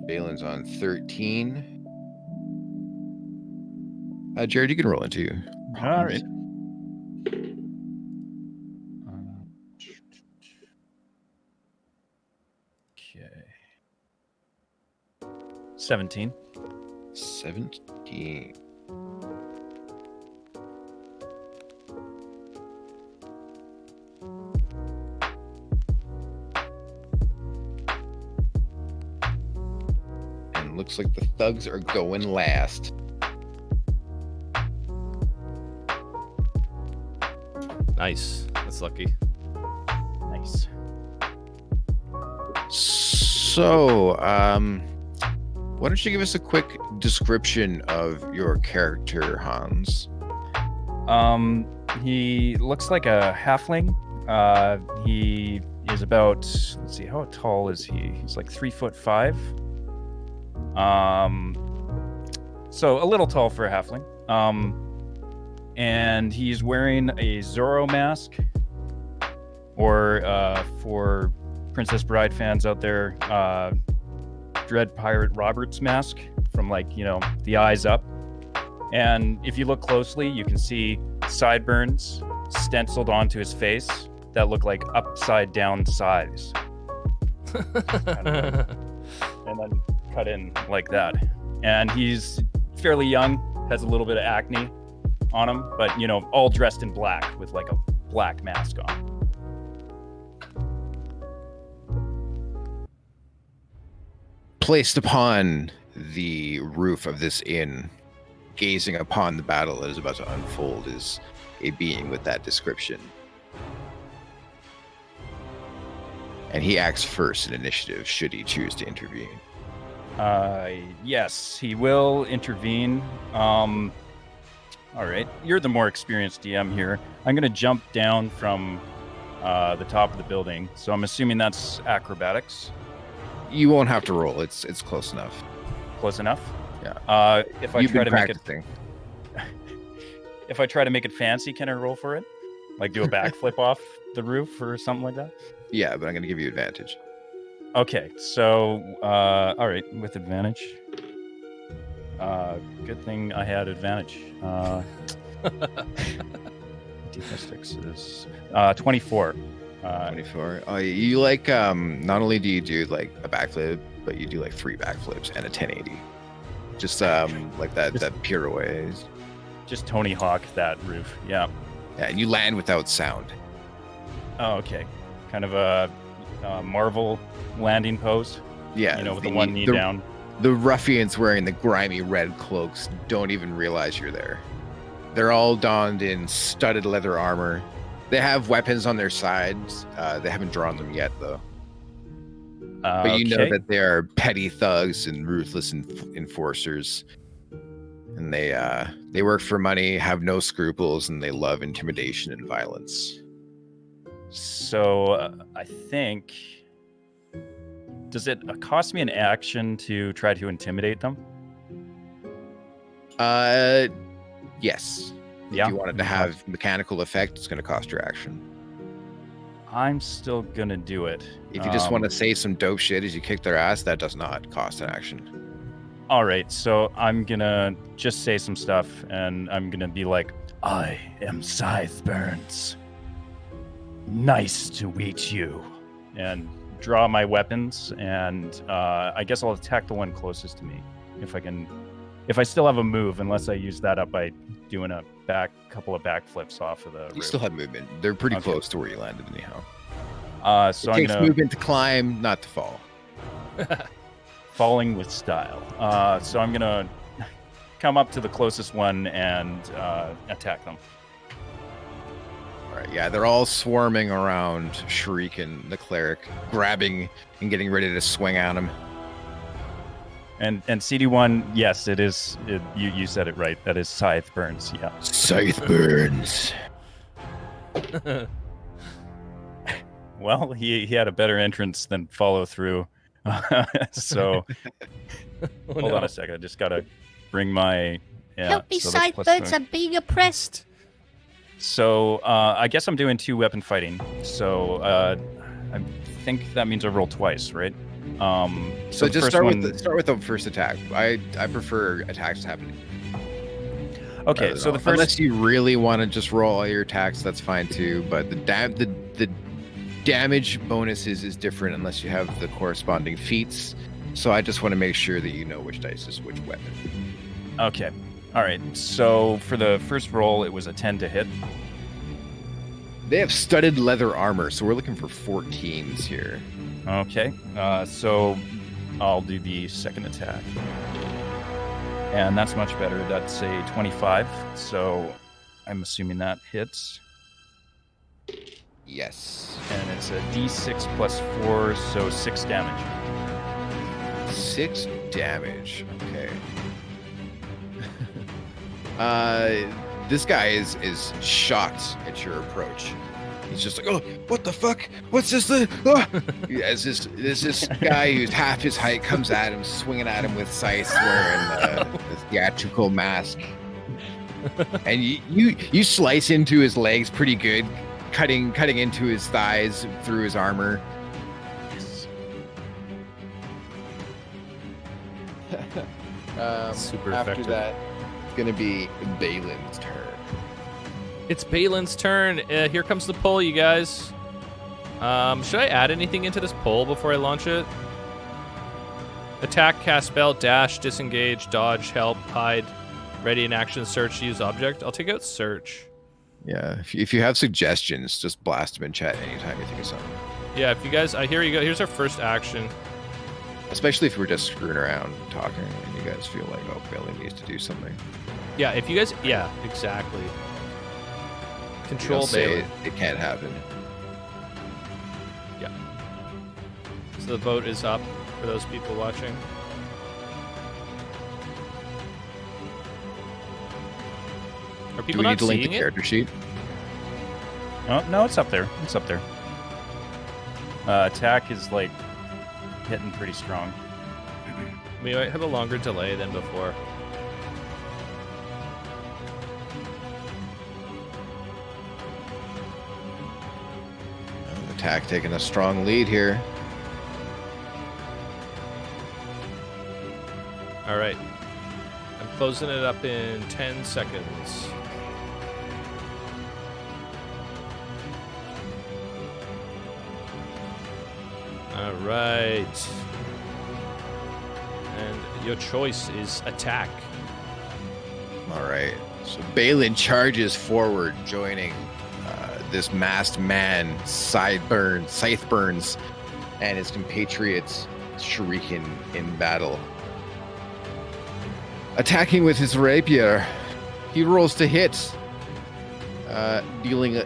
Balin's on 13. Jared, you can roll into you. All right. 17. 17. And looks like the thugs are going last. Nice. That's lucky. Nice. So, why don't you give us a quick description of your character, Hans? He looks like a halfling. He is about, let's see, how tall is he? He's like 3'5". So a little tall for a halfling. And he's wearing a Zorro mask, or for Princess Bride fans out there, Dread Pirate Roberts mask from, like, you know, the eyes up. And if you look closely, you can see sideburns stenciled onto his face that look like upside down sides. And then cut in like that. And he's fairly young, has a little bit of acne on him, but, you know, all dressed in black with like a black mask on. Placed upon the roof of this inn, gazing upon the battle that is about to unfold, is a being with that description. And he acts first in initiative, should he choose to intervene. Yes, he will intervene. All right, you're the more experienced DM here. I'm gonna jump down from the top of the building, so I'm assuming that's acrobatics. You won't have to roll. It's close enough. Close enough. Yeah. If I You've try been to make it, practicing. if I try to make it fancy, can I roll for it? Like do a backflip off the roof or something like that? Yeah, but I'm gonna give you advantage. Okay, so all right, with advantage. Good thing I had advantage. D6 is 24. 24. Oh, you like not only do you do like a backflip, but you do like 3 backflips and a 1080. Just like that pirouette. Just Tony Hawk that roof. Yeah. Yeah, and you land without sound. Oh, okay. Kind of a Marvel landing pose. Yeah, You know, with the one knee down. The ruffians wearing the grimy red cloaks don't even realize you're there. They're all donned in studded leather armor. They have weapons on their sides. They haven't drawn them yet, though. But you know that they are petty thugs and ruthless enforcers. And they work for money, have no scruples, and they love intimidation and violence. So I think, does it cost me an action to try to intimidate them? Yes. Yeah. If you wanted to have mechanical effect, it's going to cost your action. I'm still gonna do it. If you just want to say some dope shit as you kick their ass, that does not cost an action. All right, so I'm gonna just say some stuff, and I'm gonna be like, I am Scythe Burns. Nice to meet you. And draw my weapons, and I guess I'll attack the one closest to me. If I still have a move, unless I use that up by doing a couple of backflips off of the You roof. still have movement. They're pretty Okay. close to where you landed anyhow. So It I'm takes gonna movement to climb, not to fall. falling with style. So I'm gonna come up to the closest one and attack them. All right, yeah, they're all swarming around Shuriken, the cleric, grabbing and getting ready to swing at him. And CD1, yes, it is. You said it right. That is scythe burns. Yeah. Scythe burns. Well, he had a better entrance than follow through. So Oh, hold no. on a second. I just gotta bring my. Yeah, Help me, so that's plus sidebirds, 20. I'm being oppressed. So I guess I'm doing 2 weapon fighting. So I think that means I roll twice, right? So the just first start one- with the first attack. I prefer attacks to happen. Okay, rather so than the all- first. unless you really want to just roll all your attacks, that's fine too. But the damage bonuses is different unless you have the corresponding feats. So I just want to make sure that you know which dice is which weapon. Okay, all right. So for the first roll, it was a 10 to hit. They have studded leather armor, so we're looking for 14s here. Okay, so I'll do the second attack. And that's much better. That's a 25. So I'm assuming that hits. Yes. And it's a d6 plus 4, so 6 damage. 6 damage. Okay. This guy is shocked at your approach. He's just like, oh, what the fuck? What's this thing? Ah! As this guy who's half his height comes at him, swinging at him with scythes, wearing this theatrical mask. And you slice into his legs pretty good, cutting into his thighs through his armor. Super after effective. that, it's gonna be Balin's turn. It's Balin's turn. Here comes the pull, you guys. Should I add anything into this pull before I launch it? Attack, cast spell, dash, disengage, dodge, help, hide, ready in action, search, use object. I'll take out search. Yeah, if you have suggestions, just blast them in chat anytime you think of something. Yeah, if you guys, here you go. Here's our first action. Especially if we're just screwing around and talking, and you guys feel like, oh, Billy needs to do something. Yeah, if you guys, yeah, exactly. You Control don't say Balin. it can't happen. So the vote is up for those people watching. Are Do people we not need to link the seeing it? character sheet? Oh, no, it's up there. It's up there. Attack is like hitting pretty strong. We might have a longer delay than before. Attack taking a strong lead here. All right. I'm closing it up in 10 seconds. All right. And your choice is attack. All right. So Balin charges forward, joining this masked man, Scythe Burns, and his compatriots Shuriken in battle. Attacking with his rapier, he rolls to hit, dealing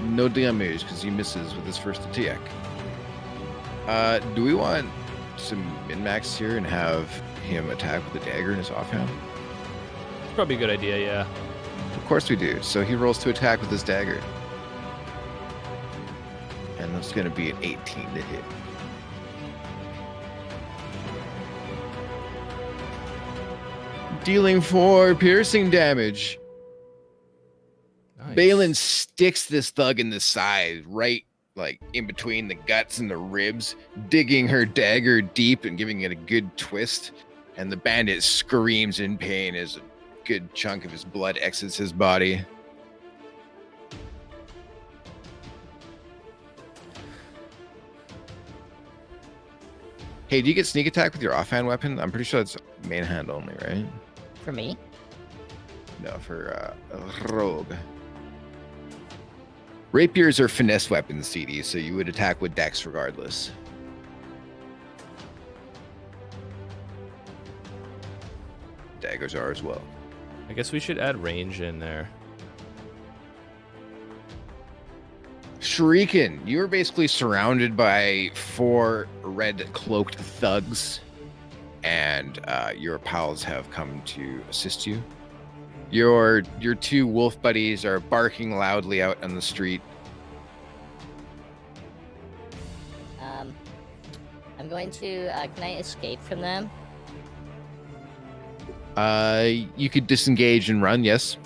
no damage because he misses with his first attack. Do we want some min-max here and have him attack with a dagger in his offhand? It's probably a good idea, yeah. Of course we do. So he rolls to attack with his dagger. And that's going to be an 18 to hit. Dealing 4 piercing damage. Nice. Balin sticks this thug in the side, right like in between the guts and the ribs, digging her dagger deep and giving it a good twist. And the bandit screams in pain as a good chunk of his blood exits his body. Hey, do you get sneak attack with your offhand weapon? I'm pretty sure it's main hand only, right? For me? No, for a rogue. Rapiers are finesse weapons, CD, so you would attack with dex regardless. Daggers are as well. I guess we should add range in there. Shuriken, you are basically surrounded by 4 red cloaked thugs, and your pals have come to assist you. Your two wolf buddies are barking loudly out on the street. I'm going to. Can I escape from them? You could disengage and run, yes.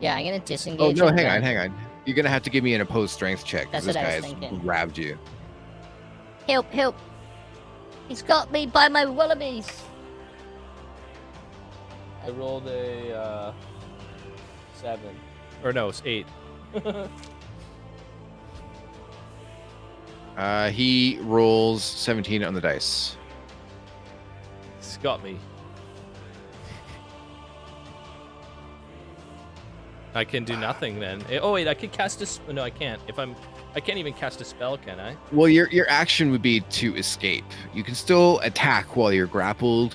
Yeah, I'm gonna disengage. Oh no, and hang run. on. You're gonna have to give me an opposed strength check because That's this what I was guy's thinking. grabbed you. Help! He's got me by my wallabies. I rolled a 7. Or no, it's 8. He rolls 17 on the dice. It's got me. I can do nothing then. Oh wait, I could cast a. No, I can't. I can't even cast a spell, can I? Well, your action would be to escape. You can still attack while you're grappled.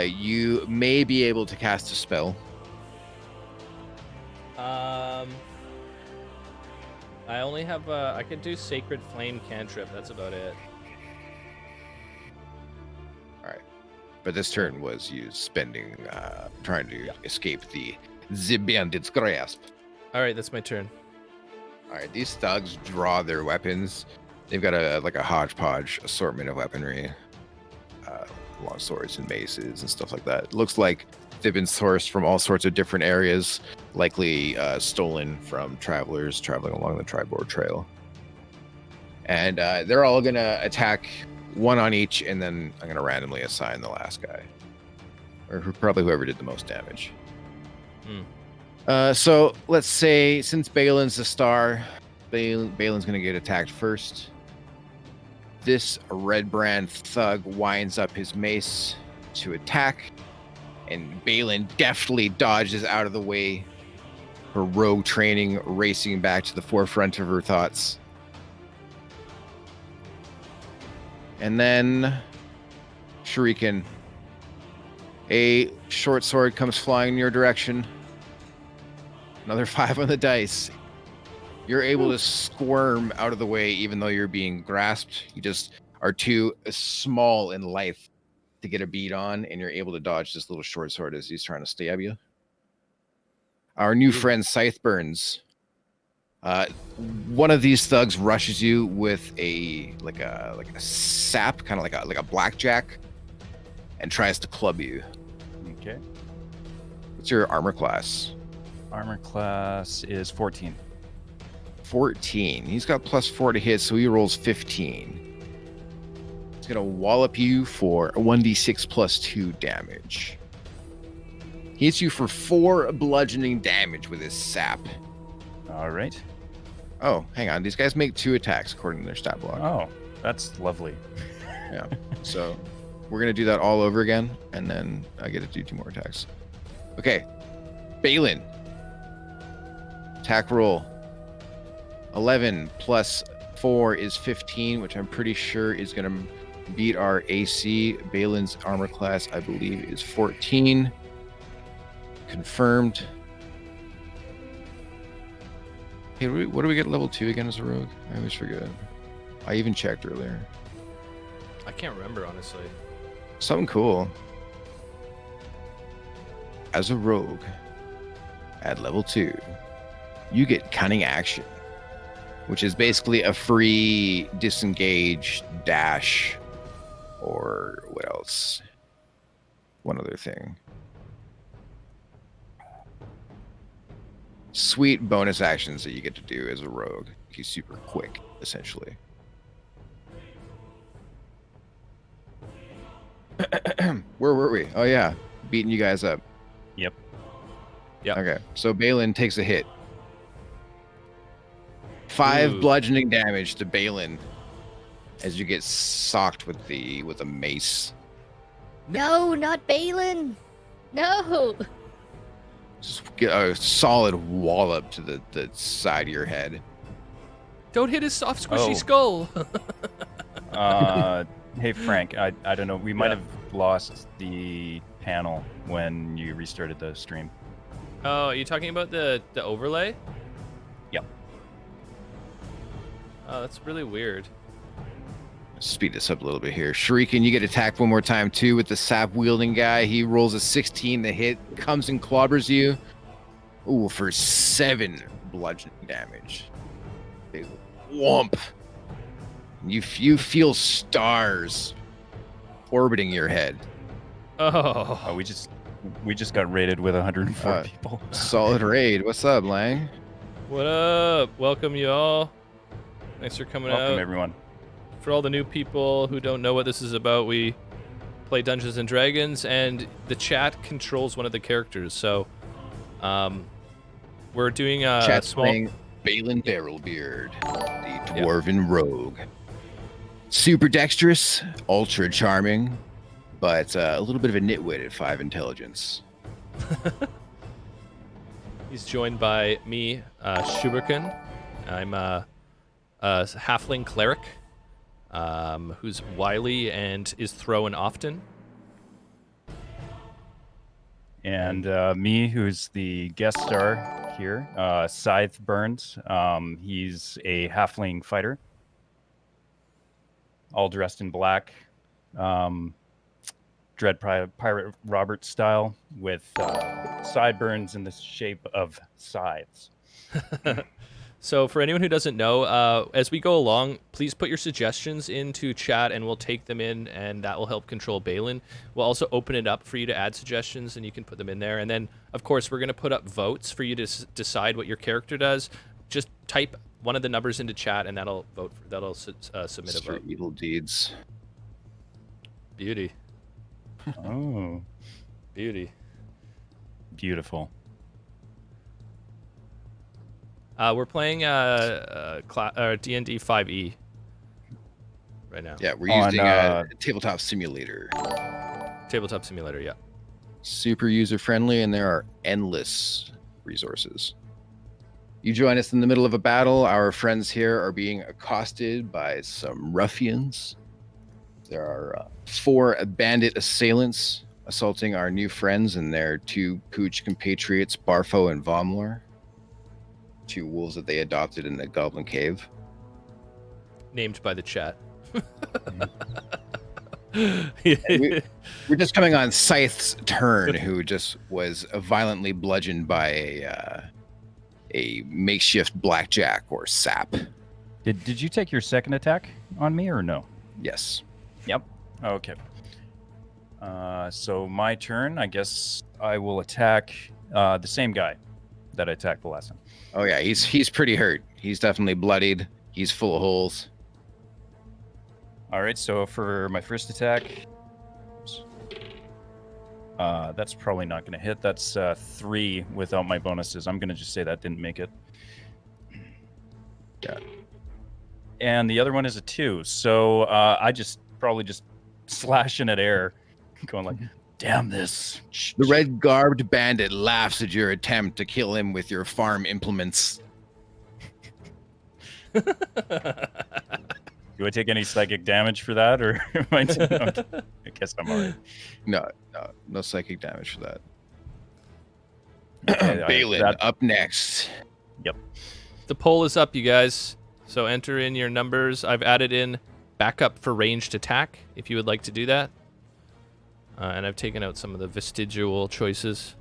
You may be able to cast a spell. I only have. I could do Sacred Flame cantrip. That's about it. All right, but this turn was you spending trying to escape the bandit's grasp. All right, that's my turn. All right, these thugs draw their weapons. They've got a hodgepodge assortment of weaponry, long swords and maces and stuff like that. It looks like they've been sourced from all sorts of different areas, likely stolen from travelers traveling along the Tribord Trail. And they're all gonna attack one on each, and then I'm gonna randomly assign the last guy, or probably whoever did the most damage. So let's say since Balin's the star, Balin's gonna get attacked first. This red brand thug winds up his mace to attack, and Balin deftly dodges out of the way, her rogue training racing back to the forefront of her thoughts. And then Shuriken, a short sword comes flying in your direction. Another 5 on the dice. You're able to squirm out of the way even though you're being grasped. You just are too small in life to get a beat on, and you're able to dodge this little short sword as he's trying to stab you. Our new friend Scytheburns. One of these thugs rushes you with a sap, kind of like a blackjack, and tries to club you. Okay. What's your armor class? Armor class is 14. 14. He's got +4 to hit, so he rolls 15. He's gonna wallop you for 1d6 +2 damage. He hits you for 4 bludgeoning damage with his sap. All right. Oh, hang on. These guys make 2 attacks according to their stat block. Oh, that's lovely. Yeah. So we're gonna do that all over again, and then I get to do 2 more attacks. Okay. Balin. Attack roll. 11 + 4 is 15, which I'm pretty sure is gonna beat our AC. Balin's armor class, I believe, is 14. Confirmed. Hey, what do we get level 2 again as a rogue? I always forget. I even checked earlier. I can't remember, honestly. Something cool. As a rogue, at level 2, you get cunning action, which is basically a free disengage, dash, or what else? One other thing. Sweet bonus actions that you get to do as a rogue. He's super quick, essentially. Where were we? Oh yeah, beating you guys up. Yep. Yep. Okay, so Balin takes a hit. 5 Ooh. bludgeoning damage to Balin as you get socked with a mace. No, not Balin. No. Just get a solid wallop to the side of your head. Don't hit his soft, squishy Oh. skull. Hey, Frank, I don't know. We might Yeah. have lost the panel when you restarted the stream. Oh, are you talking about the overlay? Yep. Oh, that's really weird. speed this up a little bit here. Shuriken, you get attacked one more time too with the sap wielding guy. He rolls a 16 to hit, comes and clobbers you. Ooh, for 7 bludgeoning damage. Big whomp. You feel stars orbiting your head. Oh, We just got raided with 104 people. Solid raid. What's up, Lang? what up? Welcome, y'all. Thanks for coming Welcome out. everyone. For all the new people who don't know what this is about, we play Dungeons and Dragons, and the chat controls one of the characters. So, we're doing a Chat's small. playing Balin Barrelbeard, the dwarven rogue. Super dexterous, ultra charming, but a little bit of a nitwit at 5 intelligence. He's joined by me, Shuberkin. I'm a halfling cleric, who's wily and is thrown often. And me, who's the guest star here, Scythe Burns. He's a halfling fighter, all dressed in black, Dread Pirate Robert style, with sideburns in the shape of scythes. So for anyone who doesn't know, as we go along, please put your suggestions into chat and we'll take them in, and that will help control Balin. We'll also open it up for you to add suggestions, and you can put them in there. And then, of course, we're going to put up votes for you to decide what your character does. Just type one of the numbers into chat, and that'll submit a For vote. evil deeds. Beauty. Oh, Beauty. beautiful. We're playing D&D 5e right now. Yeah, we're On, using a tabletop simulator. Tabletop simulator, yeah. Super user friendly, and there are endless resources. You join us in the middle of a battle. Our friends here are being accosted by some ruffians. There are 4 bandit assailants assaulting our new friends and their 2 pooch compatriots, Barfo and Vomlor. 2 wolves that they adopted in the Goblin Cave. Named by the chat. We're just coming on Scythe's turn, who just was violently bludgeoned by a makeshift blackjack or sap. Did you take your second attack on me or no? Yes. Yep. Okay. So my turn. I guess I will attack the same guy that I attacked the last time. Oh yeah, he's pretty hurt. He's definitely bloodied. He's full of holes. All right. So for my first attack, that's probably not going to hit. That's 3 without my bonuses. I'm going to just say that didn't make it. Yeah. And the other one is a 2. So I probably just slashing at air, going like, "Damn this!" The red garbed bandit laughs at your attempt to kill him with your farm implements. Do I take any psychic damage for that, or am I? I guess I'm alright. No psychic damage for that. Okay, Balin, up next. The poll is up, you guys. So enter in your numbers. I've added in backup for ranged attack, if you would like to do that. And I've taken out some of the vestigial choices.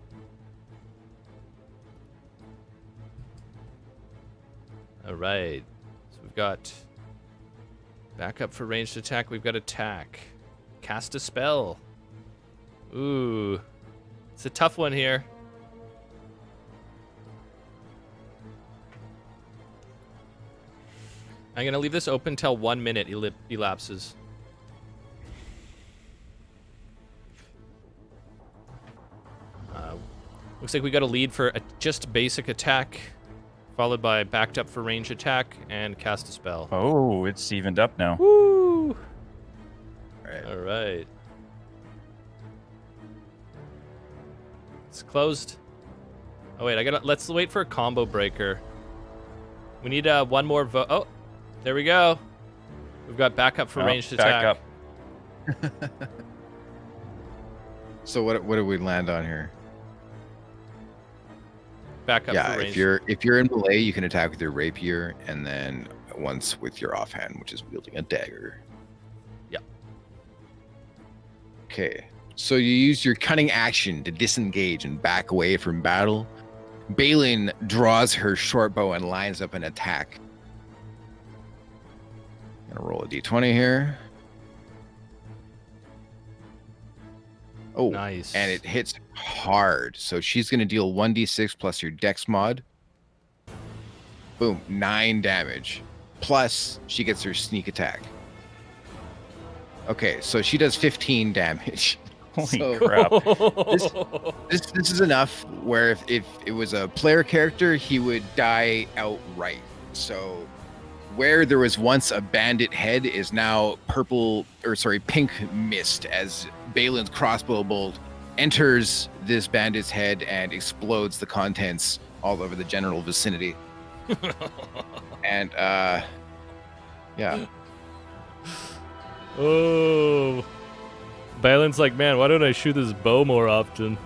All right. So we've got backup for ranged attack. We've got attack. Cast a spell. Ooh. It's a tough one here. I'm going to leave this open till 1 minute elapses. Looks like we got a lead for just basic attack, followed by backed up for range attack and cast a spell. Oh, it's evened up now. Woo! Right. All right. It's closed. Oh wait, let's wait for a combo breaker. We need one more vote. Oh, there we go. We've got backup for ranged attack. Back up. So what did we land on here? Backup Yeah, for ranged. if you're in melee, you can attack with your rapier, and then once with your offhand, which is wielding a dagger. Okay. So you use your cunning action to disengage and back away from battle. Balin draws her short bow and lines up an attack. Gonna roll a d20 here. Oh, Nice. and it hits hard. So she's gonna deal 1d6 plus your dex mod. Boom, 9 damage. Plus she gets her sneak attack. Okay, so she does 15 damage. Holy So- crap. This is enough where if it was a player character, he would die outright. So where there was once a bandit head is now pink mist as Balin's crossbow bolt enters this bandit's head and explodes the contents all over the general vicinity. And yeah. Oh. Balin's like, man, why don't I shoot this bow more often?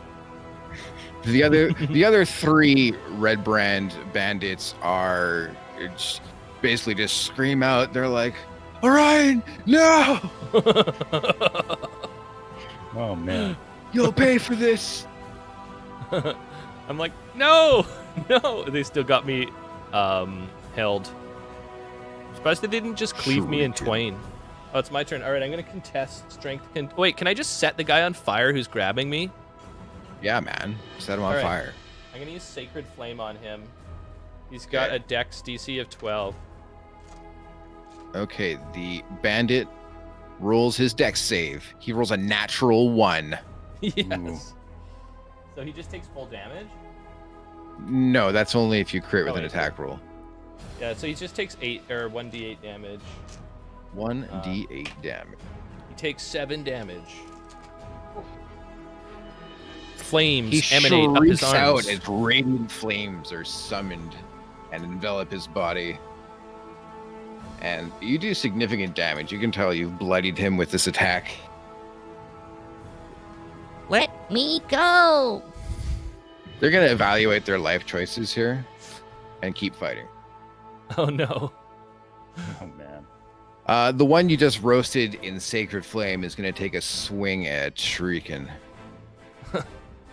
The other 3 red brand bandits are basically just scream out. They're like, Orion, no! Oh man. You'll pay for this. I'm like, no, no. They still got me held. Surprised they didn't just cleave me in Shuriken. twain. Oh, it's my turn. All right, I'm gonna contest strength. Wait, can I just set the guy on fire who's grabbing me? Yeah, man. Set him on All right. fire. I'm gonna use Sacred Flame on him. He's got Okay. a Dex DC of 12. Okay, the bandit rolls his dex save. He rolls a natural 1. Yes. So he just takes full damage. No, that's only if you crit with Oh, an wait. attack roll. Yeah. So he just takes 1d8 damage. 1d8 damage. He takes 7 damage. Flames He emanate up his shrieks arms. out as radiant flames are summoned and envelop his body. And you do significant damage. You can tell you've bloodied him with this attack. Let me go! They're going to evaluate their life choices here and keep fighting. Oh no. Oh man. The one you just roasted in Sacred Flame is going to take a swing at Shuriken.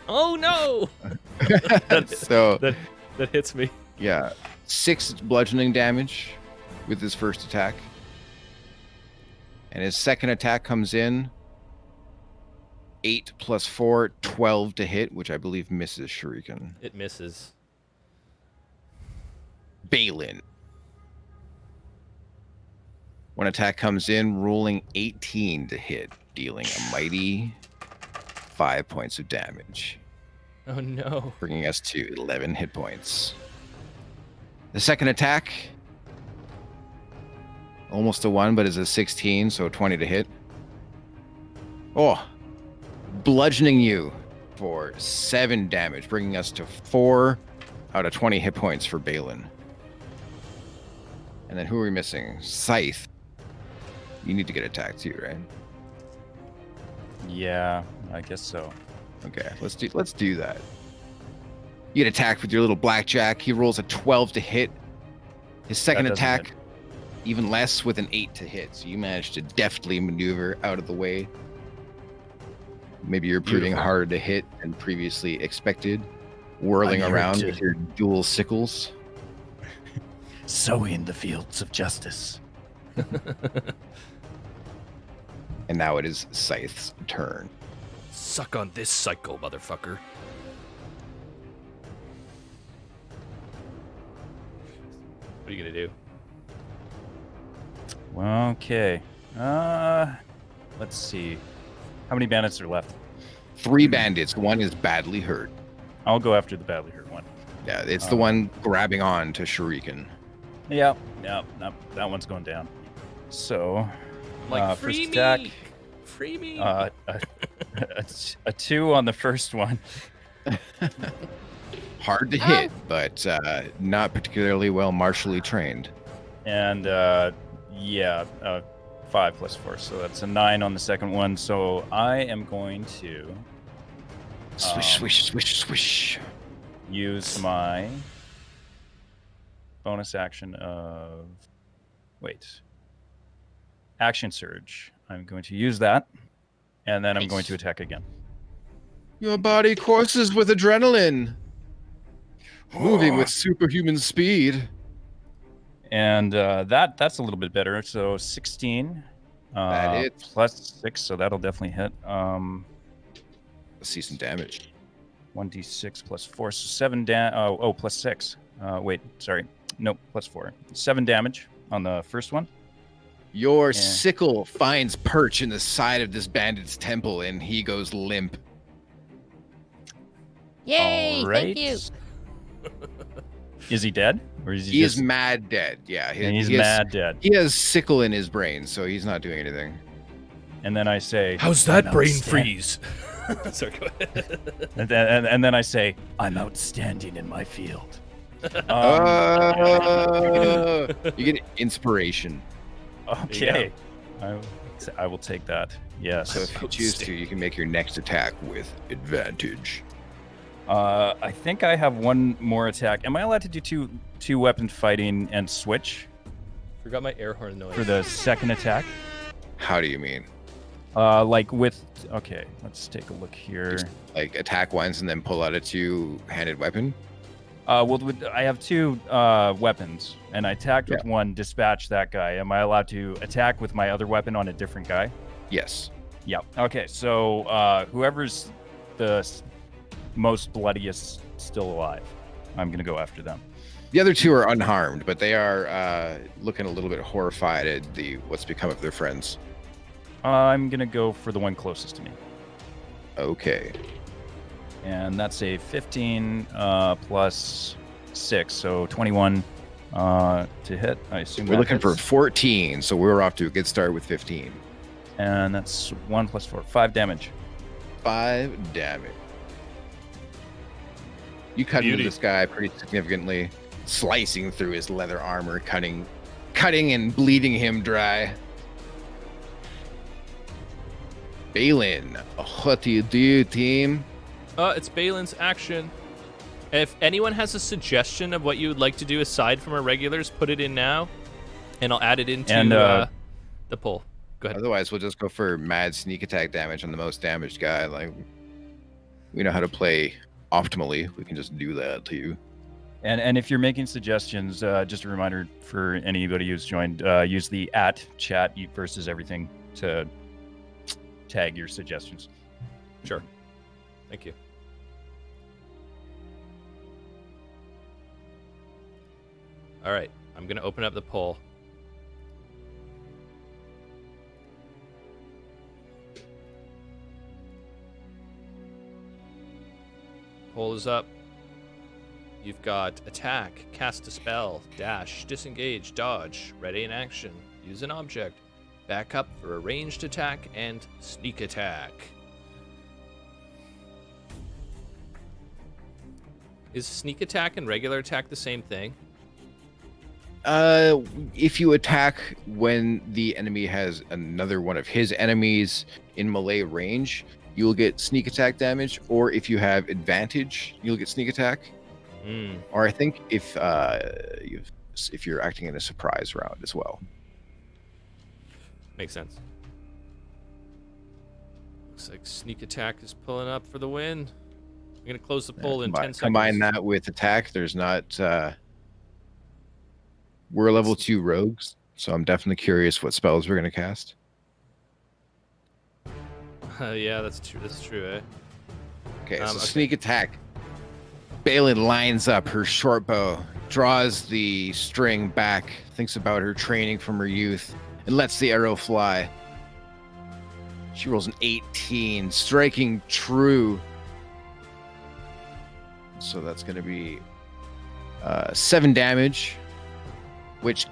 Oh no. So, That hits me. yeah, 6 bludgeoning damage with his first attack. And his second attack comes in 8 plus 4, 12 to hit, which I believe misses Shuriken. It misses. Balin. One attack comes in, rolling 18 to hit, dealing a mighty 5 points of damage, Oh no. bringing us to 11 hit points. The second attack, almost a 1, but is a 16, so 20 to hit. Oh, bludgeoning you for 7 damage, bringing us to 4 out of 20 hit points for Balin. And then who are we missing? Scythe. You need to get attacked too, right? Yeah, I guess so. Okay, let's do that. You get attacked with your little blackjack. He rolls a 12 to hit. His second That doesn't attack, hit. even less with an 8 to hit. So you managed to deftly maneuver out of the way. Maybe you're proving Beautiful. harder to hit than previously expected. Whirling I'm here around to- with your dual sickles. Sowing the fields of justice. And now it is Scythe's turn. Suck on this psycho, motherfucker. What are you gonna do? Okay. Let's see. How many bandits are left? 3 bandits. One is badly hurt. I'll go after the badly hurt one. Yeah, it's the one grabbing on to Shuriken. Yeah, that one's going down. So, I'm like, first free attack. me! Free me! a 2 on the first one. Hard to hit, but not particularly well martially trained. And 5 plus 4, so that's a 9 on the second one. So I am going to Swish, swish, swish, swish. use my bonus action of action surge. I'm going to use that and then I'm going Nice. to attack again. Your body courses with adrenaline, moving with superhuman speed. And that's a little bit better. So 16 That hits. plus 6, so that'll definitely hit. Let's see some damage. 1d6 plus 4, so 7 plus 6. Wait, sorry. Nope, plus 4. 7 damage on the first one. Your Yeah. sickle finds perch in the side of this bandit's temple, and he goes limp. Yay! All Thank you. right. Is he dead? Or is he He is just... mad dead. Yeah, he's he has- mad dead. He has sickle in his brain, so he's not doing anything. And then I say... How's that "I'm brain outstanding." freeze? Sorry, go ahead. And then I say, I'm outstanding in my field. You get inspiration. Okay. I will take that. Yes. So if you choose to, you can make your next attack with advantage. I think I have one more attack. Am I allowed to do two weapon fighting and switch Forgot my air horn noise. for the second attack? How do you mean? Like with... Okay, let's take a look here. Like attack once and then pull out a two-handed weapon? Well, I have 2 weapons, and I attacked with one, dispatch that guy. Am I allowed to attack with my other weapon on a different guy? Yes. Yeah. Okay, so whoever's the most bloodiest still alive, I'm going to go after them. The other 2 are unharmed, but they are looking a little bit horrified at what's become of their friends. I'm going to go for the one closest to me. Okay. And that's a 15 plus 6, so 21 to hit. I assume We're that looking for hits. 14, so we're off to a good start with 15. And that's 1 plus 4, 5 damage. 5 damage. You cut into Beauty. this guy pretty significantly, slicing through his leather armor, cutting and bleeding him dry. Balin, what do you do, team? It's Balin's action. If anyone has a suggestion of what you would like to do aside from our regulars, put it in now, and I'll add it into And, the poll. Go ahead. Otherwise, we'll just go for mad sneak attack damage on the most damaged guy. Like, we know how to play optimally. We can just do that too. And if you're making suggestions, just a reminder for anybody who's joined, use the @chat versus everything to tag your suggestions. Sure. Thank you. All right. I'm going to open up the poll. Poll is up. You've got attack, cast a spell, dash, disengage, dodge, ready in action, use an object, back up for a ranged attack, and sneak attack. Is sneak attack and regular attack the same thing? If you attack when the enemy has another one of his enemies in melee range, you will get sneak attack damage, or if you have advantage, you'll get sneak attack. Or I think if you're acting in a surprise round as well. Makes sense. Looks like sneak attack is pulling up for the win. I'm gonna close the poll in 10 seconds. Combine that with attack. There's not. We're level 2 rogues, so I'm definitely curious what spells we're gonna cast. Yeah, that's true. That's true, eh? Okay, so Okay. sneak attack. Balin lines up her short bow, draws the string back, thinks about her training from her youth, and lets the arrow fly. She rolls an 18, striking true. So that's going to be 7 damage, which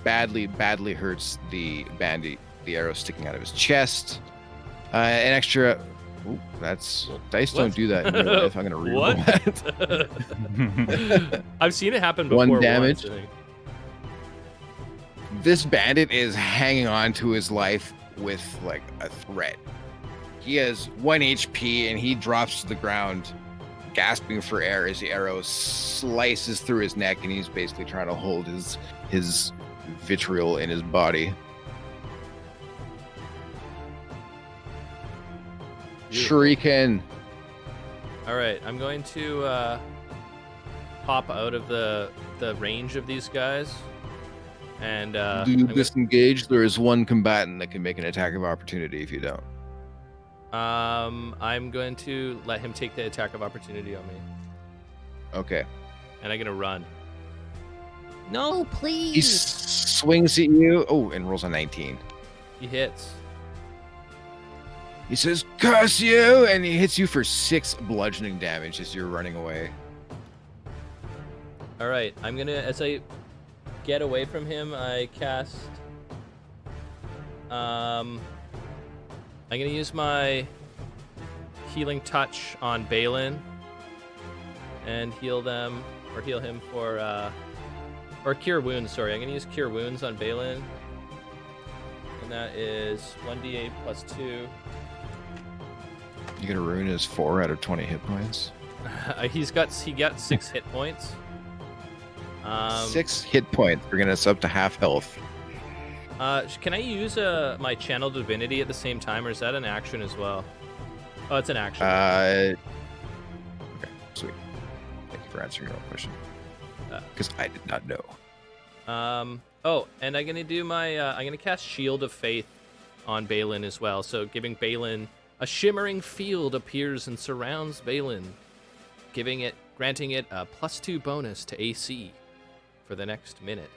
badly hurts the bandit. The arrow sticking out of his chest. An extra. Ooh, that's dice don't What? do that in real life. I'm gonna reroll that. I've seen it happen before. One once, damage. I think. This bandit is hanging on to his life with like a threat. He has 1 HP and he drops to the ground, gasping for air as the arrow slices through his neck, and he's basically trying to hold his vitriol in his body. Shuriken. All right, I'm going to pop out of the range of these guys, and Do you disengage? There is one combatant that can make an attack of opportunity if you don't. I'm going to let him take the attack of opportunity on me, Okay. and I'm gonna run. No, He please. swings at you. Oh, and rolls a 19. He hits. He says, "Curse you!" and he hits you for 6 bludgeoning damage as you're running away. All right, I'm gonna, as I get away from him, I cast. I'm gonna use my healing touch on Balin and heal them, or heal him for, or cure wounds. Sorry, I'm gonna use cure wounds on Balin, and that is 1d8 plus 2. You get a rune is 4 out of 20 hit points. He got 6 hit points. 6 hit points, bringing us up to half health. Can I use my channel divinity at the same time, or is that an action as well? Oh, it's an action. Okay, sweet. Thank you for answering your own question. Because I did not know. Oh, and I'm gonna do my. I'm gonna cast Shield of Faith on Balin as well. So giving Balin a shimmering field appears and surrounds Balin, granting it a +2 bonus to AC for the next minute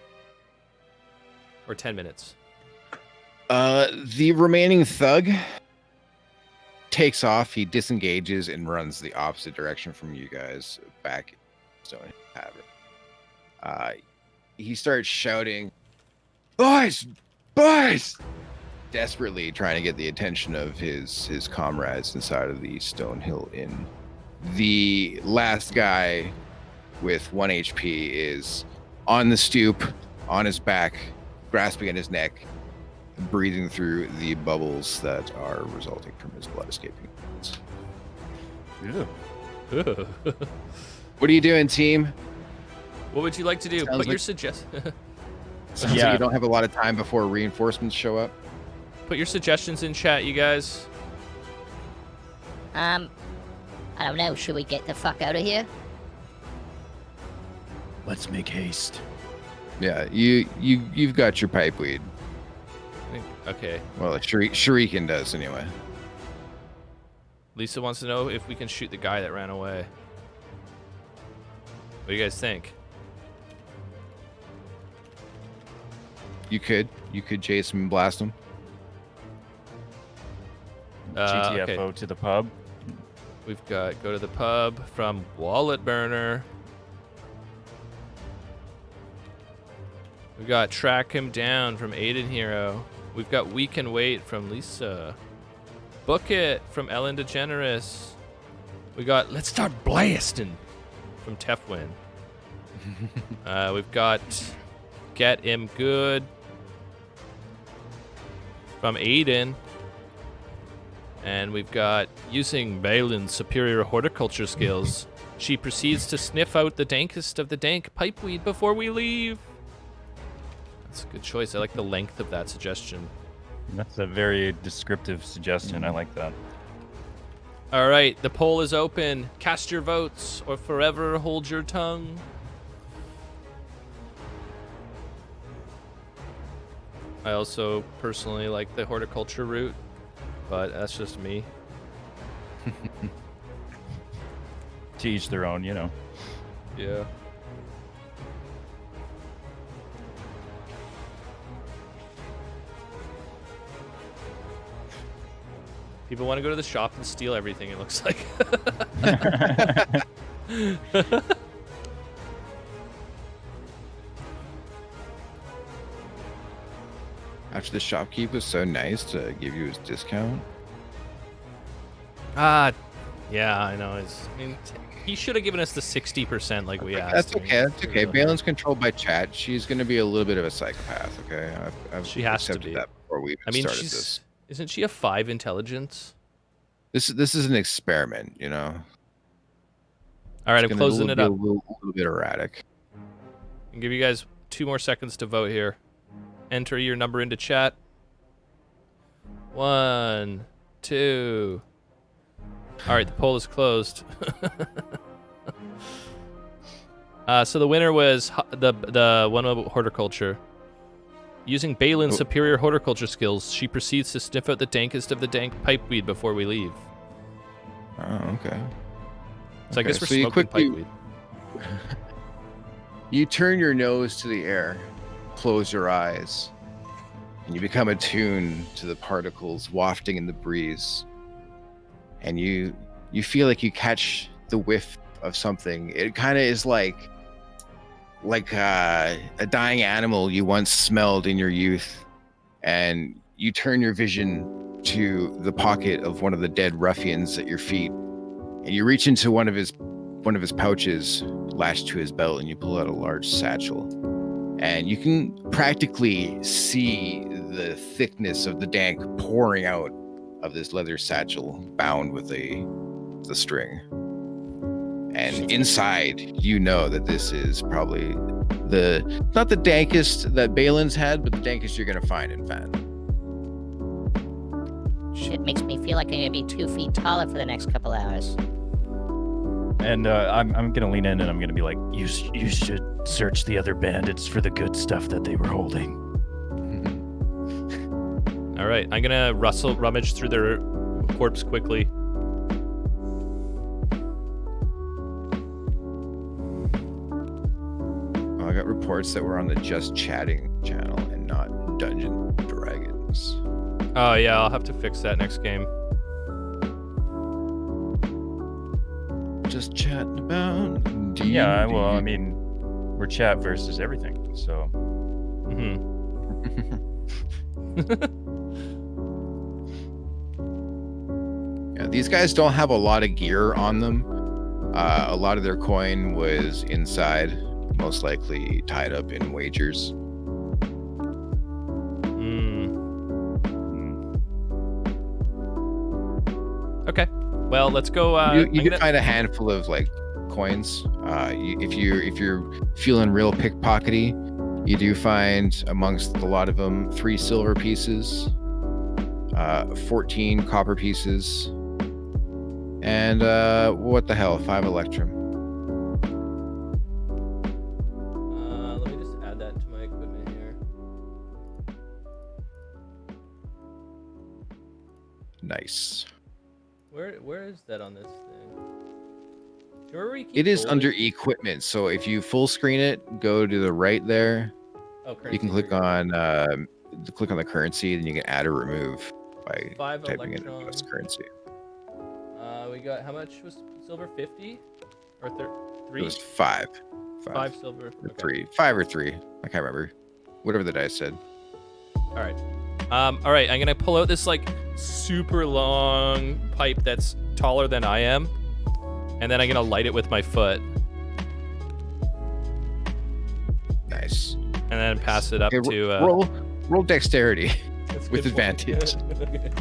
or 10 minutes. The remaining thug takes off. He disengages and runs the opposite direction from you guys, back Stone Tavern. He starts shouting, "Boys! Boys!" desperately trying to get the attention of his comrades inside of the Stonehill Inn. The last guy with 1 HP is on the stoop, on his back, grasping at his neck, breathing through the bubbles that are resulting from his blood escaping. Ew. What are you doing, team? What would you like to do? Sounds Put your like- Sounds So you don't have a lot of time before reinforcements show up? Put your suggestions in chat, you guys. I don't know. Should we get the fuck out of here? Let's make haste. Yeah, you've got your pipe weed. Okay. Well, Shuriken does anyway. Lisa wants to know if we can shoot the guy that ran away. What do you guys think? You could chase him and blast him. GTFO Okay. to the pub. We've got go to the pub from Wallet Burner. We've got track him down from Aiden Hero. We've got we can wait from Lisa. Book it from Ellen DeGeneres. We got let's start blasting from Tefwin. We've got get him good from Aiden. And we've got using Balin's superior horticulture skills. She proceeds to sniff out the dankest of the dank pipeweed before we leave. That's a good choice. I like the length of that suggestion. That's a very descriptive suggestion. I like that. All right, the poll is open. Cast your votes or forever hold your tongue. I also personally like the horticulture route, but that's just me. To each their own, you know. Yeah. People want to go to the shop and steal everything, it looks like. After the shopkeep was so nice to give you his discount. Yeah, I know. He should have given us the 60% like we asked. That's I mean, okay. That's okay. really- Balin's controlled by chat. She's going to be a little bit of a psychopath. Okay, I've She has to accepted be. that before we even I mean, started this. isn't she a 5 intelligence? This is an experiment, you know. All right, It's I'm gonna closing it be up. a little bit erratic. I'll give you guys 2 more seconds to vote here. Enter your number into chat. 1, 2, All right, the poll is closed. So the winner was the one about horticulture. Using Balin's superior horticulture skills, she proceeds to sniff out the dankest of the dank pipeweed before we leave. Oh, okay. So I guess we're so you smoking quickly- pipeweed. You turn your nose to the air, close your eyes, and you become attuned to the particles wafting in the breeze. And you feel like you catch the whiff of something. It kind of is like a dying animal you once smelled in your youth, and you turn your vision to the pocket of one of the dead ruffians at your feet, and you reach into one of his pouches lashed to his belt, and you pull out a large satchel, and you can practically see the thickness of the dank pouring out of this leather satchel bound with the string. And inside, you know that this is probably not the dankest that Balin's had, but the dankest you're gonna find in Fan. Shit makes me feel like I'm gonna be 2 feet taller for the next couple hours. And I'm gonna lean in and I'm gonna be like, you should search the other bandits for the good stuff that they were holding. All right, I'm gonna rummage through their corpse quickly. Oh, I got reports that we're on the Just Chatting channel and not Dungeons & Dragons. Oh yeah, I'll have to fix that next game. Just chatting about D&D. Yeah, well, I mean, we're chat versus everything, so. Yeah, these guys don't have a lot of gear on them. A lot of their coin was inside, most likely tied up in wagers. Okay. Well, let's go. You can find a handful of like coins. If you're feeling real pickpockety, you do find amongst a lot of them 3 silver pieces, 14 copper pieces, and what the hell, 5 electrum. Let me just add that to my equipment here. Nice. Where is that on this thing? Where we keep It is gold? under equipment, so if you full screen it, go to the right there. Oh, You can currency, click on the currency, then you can add or remove by 5 typing in electron. US currency. We got, how much was silver? 50 or 3? It was 5. 5 silver. Or Okay. 3. 5 or 3. I can't remember. Whatever the dice said. All right. All right. I'm gonna pull out this like super long pipe that's taller than I am, and then I'm gonna light it with my foot, Nice. and then pass it up Okay, to. roll dexterity That's a with good point. advantage. Okay.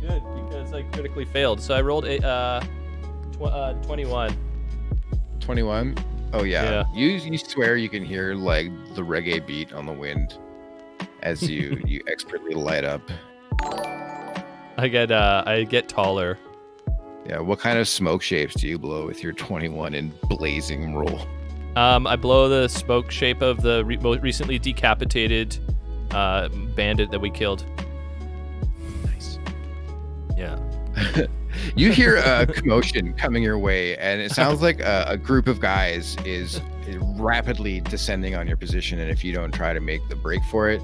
Good, because I critically failed. So I rolled a 21. 21. Oh yeah. Yeah. You swear you can hear like the reggae beat on the wind as you expertly light up. I get taller. Yeah. What kind of smoke shapes do you blow with your 21 in blazing roll? I blow the smoke shape of the recently decapitated bandit that we killed. Nice. Yeah. You hear a commotion coming your way, and it sounds like a group of guys is rapidly descending on your position, and if you don't try to make the break for it,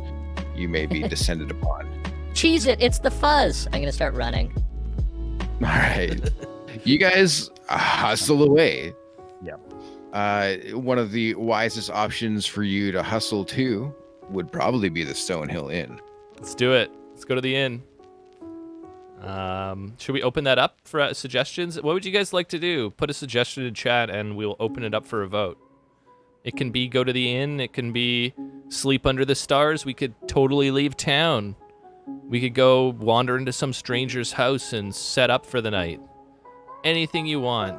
you may be descended upon. Cheese it, it's the fuzz. I'm gonna start running. All right. You guys hustle away. Yeah. One of the wisest options for you to hustle to would probably be the Stonehill Inn. Let's do it. Let's go to the inn. Should we open that up for suggestions? What would you guys like to do? Put a suggestion in chat and we'll open it up for a vote. It can be go to the inn. It can be sleep under the stars. We could totally leave town. We could go wander into some stranger's house and set up for the night. Anything you want.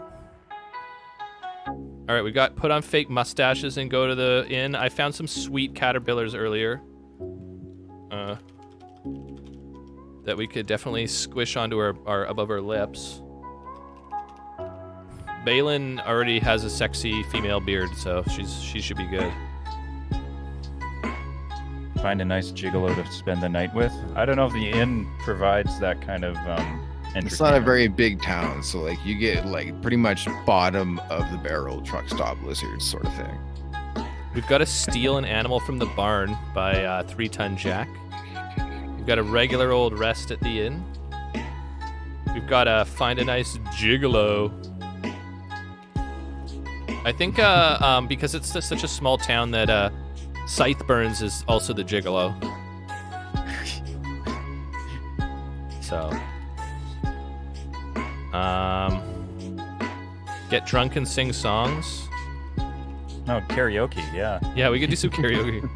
All right, we got put on fake mustaches and go to the inn. I found some sweet caterpillars earlier. that we could definitely squish onto our above our lips. Balin already has a sexy female beard, so she should be good. Find a nice gigolo to spend the night with. I don't know if the inn provides that kind of It's not a very big town, so like you get like pretty much bottom of the barrel truck stop lizards sort of thing. We've got to steal an animal from the barn by 3 Ton Jack. We've got a regular old rest at the inn. We've got to find a nice gigolo. I think because it's such a small town that Scytheburns is also the gigolo. So, get drunk and sing songs. No, karaoke, yeah. Yeah, we could do some karaoke.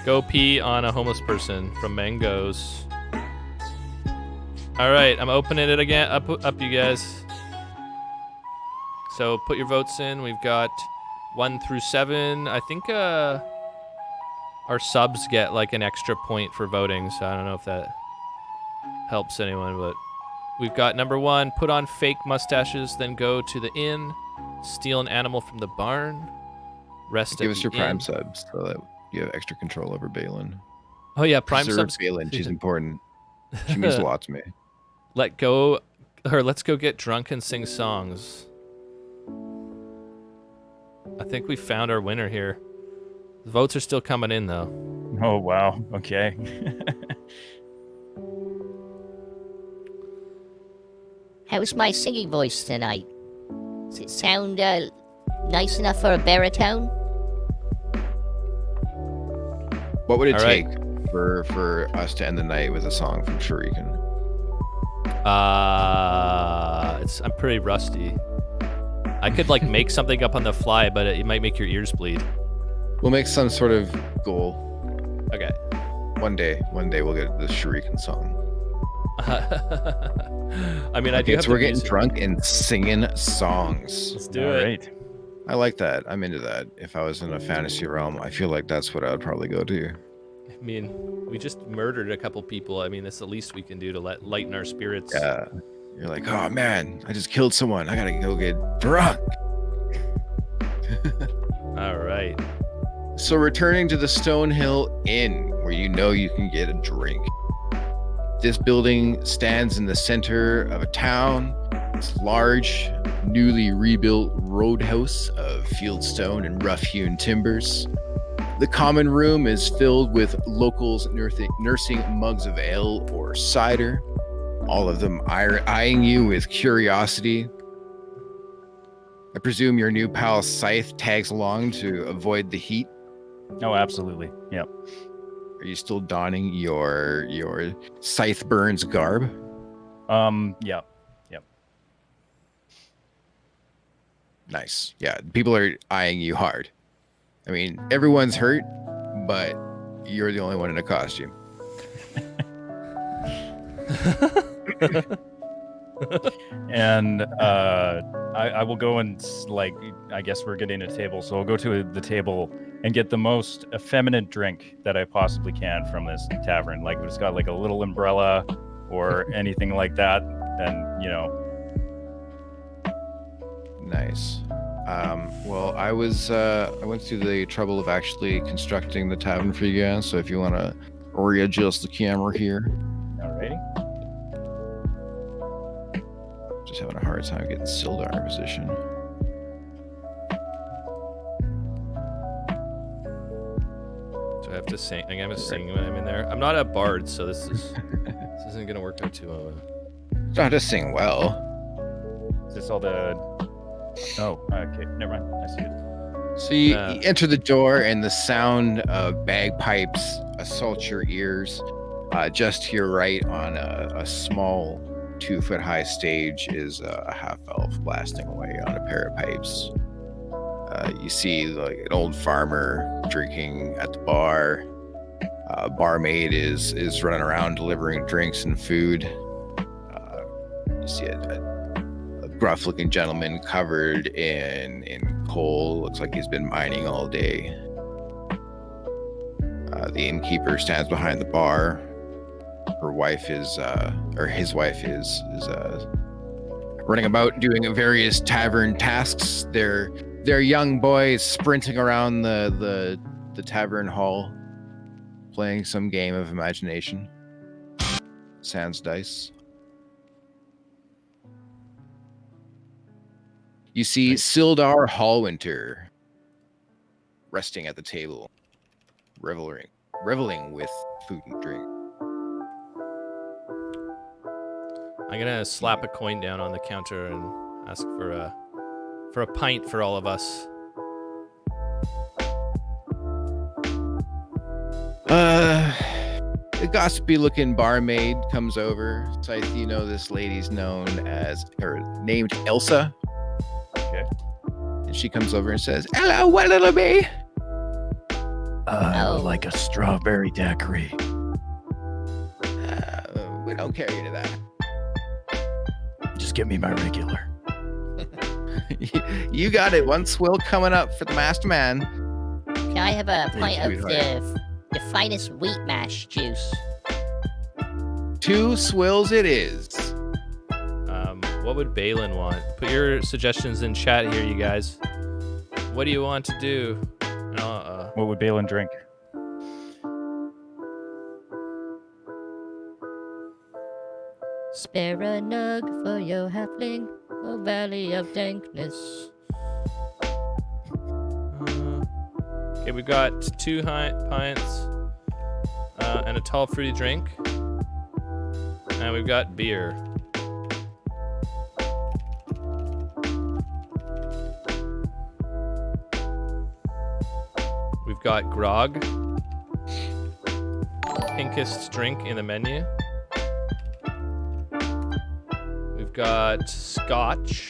Go pee on a homeless person from Mangoes. All right, I'm opening it again. Up, you guys. So put your votes in. We've got 1 through 7. I think our subs get like an extra point for voting, so I don't know if that helps anyone, but we've got number 1, put on fake mustaches, then go to the inn, steal an animal from the barn, rest Give at us the your prime inn. subs so that you have extra control over Balin. Oh yeah, prime Preserve subs. Balin, she's important. She means a lot to me. Let's go get drunk and sing songs. I think we found our winner here. The votes are still coming in though. Oh, wow. Okay. How's my singing voice tonight? Does it sound nice enough for a baritone? What would it All take right. for us to end the night with a song from Shuriken? I'm pretty rusty. I could like make something up on the fly, but it might make your ears bleed. We'll make some sort of goal. Okay. One day we'll get the Shuriken song. I mean, I do Okay, have so the we're getting music. drunk and singing songs. Let's do All it. right. I like that. I'm into that. If I was in a fantasy realm, I feel like that's what I would probably go to. I mean, we just murdered a couple people. I mean, that's the least we can do to lighten our spirits. Yeah. You're like, oh man, I just killed someone. I gotta go get drunk. All right. So returning to the Stonehill Inn, where you know you can get a drink. This building stands in the center of a town. It's large, newly rebuilt roadhouse of fieldstone and rough-hewn timbers. The common room is filled with locals nursing mugs of ale or cider, all of them eyeing you with curiosity. I presume your new pal Scythe tags along to avoid the heat. Oh, absolutely. Yep. Are you still donning your Scytheburns garb? Yeah. Nice. Yeah, people are eyeing you hard. I mean, everyone's hurt, but you're the only one in a costume. And I will go and I guess we're getting a table, so I'll go to the table and get the most effeminate drink that I possibly can from this tavern. Like if it's got like a little umbrella or anything like that, then Nice. Well, I went through the trouble of actually constructing the tavern for you guys. So if you want to readjust the camera here, Alrighty. just having a hard time getting Sildar in position. Do I have to sing? I'm gonna sing when I'm in there. I'm not a bard, so this isn't gonna work out too well. You don't have to sing well. Is this all the? Oh, okay. Never mind. I see it. So you enter the door, and the sound of bagpipes assault your ears. Just to your right, on a small 2-foot-high stage, is a half-elf blasting away on a pair of pipes. You see like an old farmer drinking at the bar. Barmaid is running around delivering drinks and food. You see a gruff-looking gentleman covered in coal. Looks like he's been mining all day. The innkeeper stands behind the bar. her wife is, or his wife is running about doing various tavern tasks. Their young boy is sprinting around the tavern hall, playing some game of imagination. Sans dice. You see Sildar Hallwinter resting at the table, reveling with food and drink. I'm gonna slap a coin down on the counter and ask for a pint for all of us. A gossipy-looking barmaid comes over. Scythe, you know this lady's named Elsa. Okay. And she comes over and says, "Hello, what little bee?" I would like a strawberry daiquiri. We don't carry to that. Just give me my regular. You got it. One swill coming up for the master man. Can I have a pint of sweetheart. the finest wheat mash juice? 2 swills it is. What would Balin want? Put your suggestions in chat here, you guys. What do you want to do? What would Balin drink? Spare a nug for your halfling, a valley of dankness. Okay, we've got 2 pints and a tall fruity drink. And we've got beer. We've got grog. Pinkest drink in the menu. We've got scotch.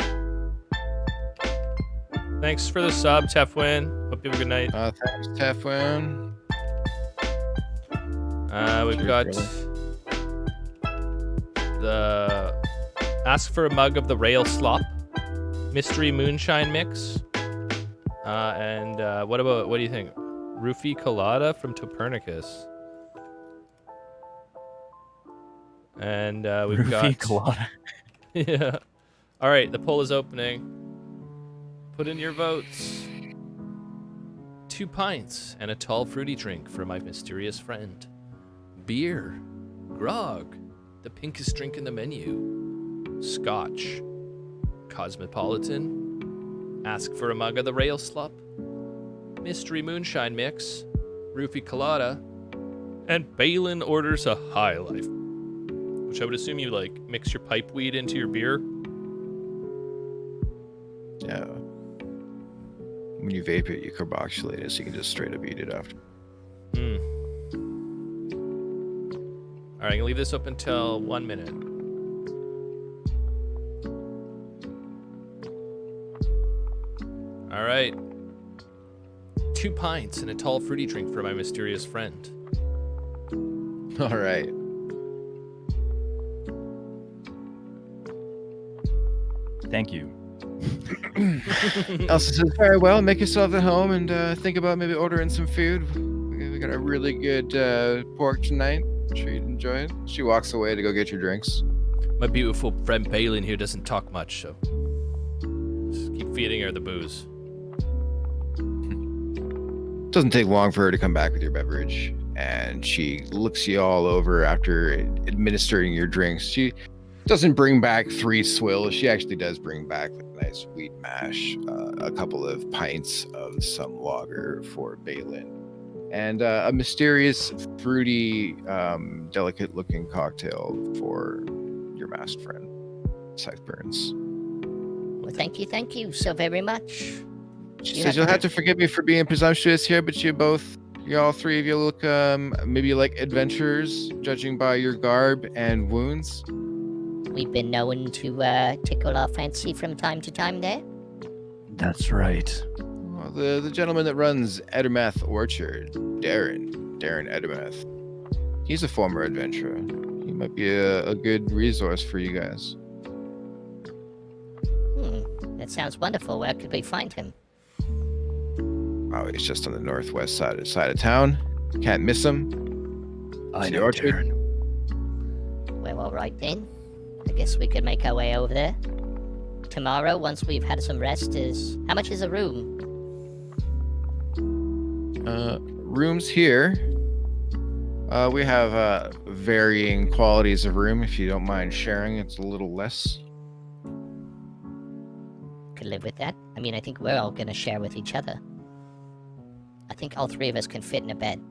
Thanks for the sub, Tefwin. Hope you have a good night. Thanks, Tefwin. We've got the ask for a mug of the rail slop, mystery moonshine mix, and what do you think? Roofie colada from Copernicus. And we've got colada. Yeah. All right, the poll is opening. Put in your votes. 2 pints and a tall fruity drink for my mysterious friend. Beer, grog, the pinkest drink in the menu. Scotch, cosmopolitan. Ask for a mug of the rail slop. Mystery moonshine mix, roofie colada, and Balin orders a high life. Which I would assume you like mix your pipe weed into your beer. Yeah. When you vape it, you carboxylate it, so you can just straight up eat it after. All right, I'm gonna leave this open until 1 minute. All right. 2 pints and a tall fruity drink for my mysterious friend. All right. Thank you. Elsa says, "Very well. Make yourself at home and think about maybe ordering some food. We got a really good pork tonight. I'm sure you'd enjoy it." She walks away to go get your drinks. My beautiful friend Balin here doesn't talk much, so just keep feeding her the booze. Doesn't take long for her to come back with your beverage, and she looks you all over after administering your drinks. She doesn't bring back 3 swills. She actually does bring back a nice wheat mash, a couple of pints of some lager for Balin, and a mysterious, fruity, delicate-looking cocktail for your masked friend, Scythe Burns. Well, thank you so very much. She says, "You'll have to forgive me for being presumptuous here, but you all 3 of you look maybe like adventurers, judging by your garb and wounds." We've been known to tickle our fancy from time to time there. That's right. Well, the gentleman that runs Edermath Orchard, Darren Edermath, he's a former adventurer. He might be a good resource for you guys. That sounds wonderful. Where could we find him? Oh, he's just on the northwest side of town. Can't miss him. I See know Orchard? Darren. Well, all right then. I guess we could make our way over there. Tomorrow, once we've had some rest, is... How much is a room? Rooms here. We have varying qualities of room. If you don't mind sharing, it's a little less. Could live with that. I mean, I think we're all gonna share with each other. I think all three of us can fit in a bed.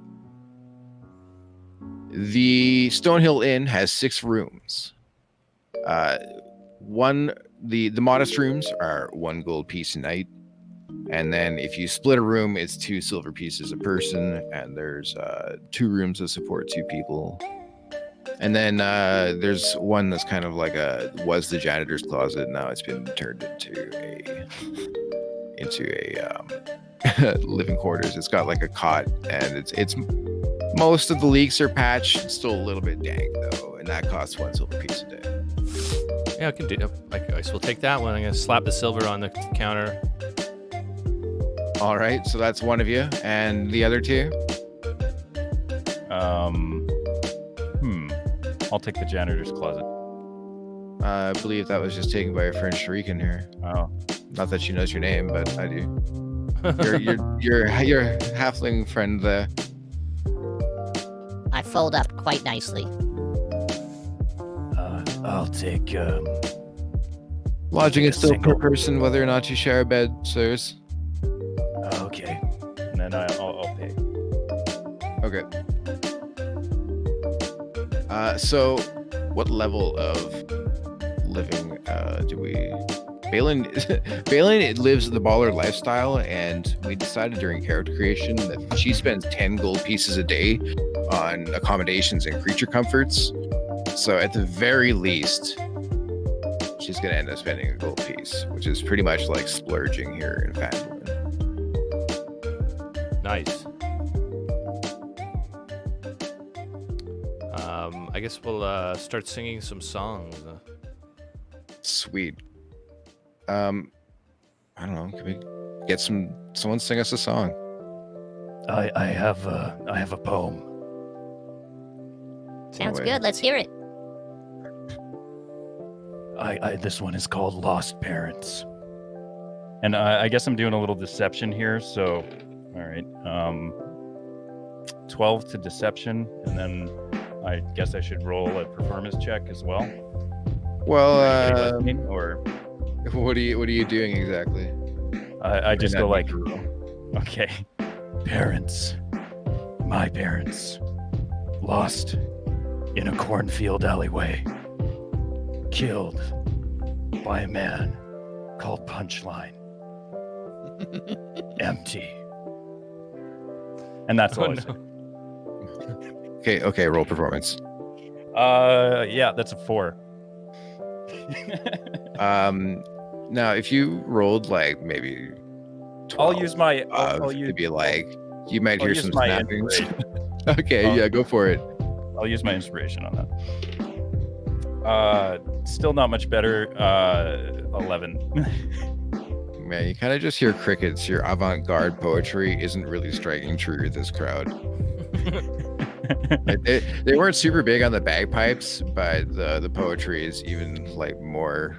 The Stonehill Inn has 6 rooms. The modest rooms are 1 gold piece a night. And then if you split a room, it's 2 silver pieces a person, and there's 2 rooms that support 2 people. And then there's one that's kind of like was the janitor's closet. Now it's been turned into a living quarters. It's got like a cot, and it's most of the leaks are patched. It's still a little bit dank though, and that costs 1 silver piece a day. Yeah, I can do. I guess we'll take that one. I'm gonna slap the silver on the counter. All right, so that's one of you, and the other 2. I'll take the janitor's closet. I believe that was just taken by your friend Shuriken here. Oh, Not that she knows your name, but I do. Your halfling friend there. I fold up quite nicely. I'll take. Lodging is still Single. per person, whether or not you share a bed, sirs. Okay, and then I'll pay. Okay. So what level of living do we... Balin lives the baller lifestyle, and we decided during character creation that she spends 10 gold pieces a day on accommodations and creature comforts. So at the very least, she's going to end up spending a gold piece, which is pretty much like splurging here in Phantom. Nice. I guess we'll start singing some songs. Sweet. I don't know. Can we get someone sing us a song? I have a poem. Sounds way. good. Let's hear it. This one is called Lost Parents. And I guess I'm doing a little deception here, so all right. 12 to deception, and then I guess I should roll a performance check as well. Well, Or what are you doing exactly? I just go like, Roll. okay, parents, my parents, lost in a cornfield alleyway, killed by a man called Punchline. Empty. And that's all I say. Okay, roll performance. Yeah, that's a 4. Now if you rolled like maybe 12, I'll use my. it'd be like you might I'll hear use some my snappings. inspiration. Okay, yeah, go for it. I'll use my inspiration on that. Still not much better. 11. Man, you kind of just hear crickets. Your avant-garde poetry isn't really striking true with this crowd. Like, they weren't super big on the bagpipes, but the poetry is even like more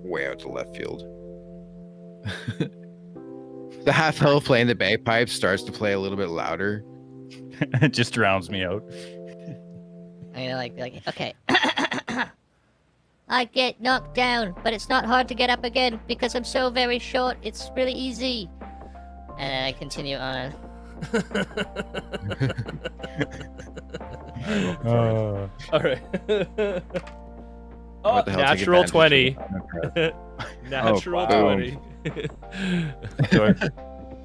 way out to left field. The half elf playing the bagpipes starts to play a little bit louder. It just drowns me out. I'm gonna like, okay. I get knocked down, but it's not hard to get up again because I'm so very short. It's really easy. And then I continue on. All right. What the hell, take Natural advantage 20. of that? Natural wow. 20. So,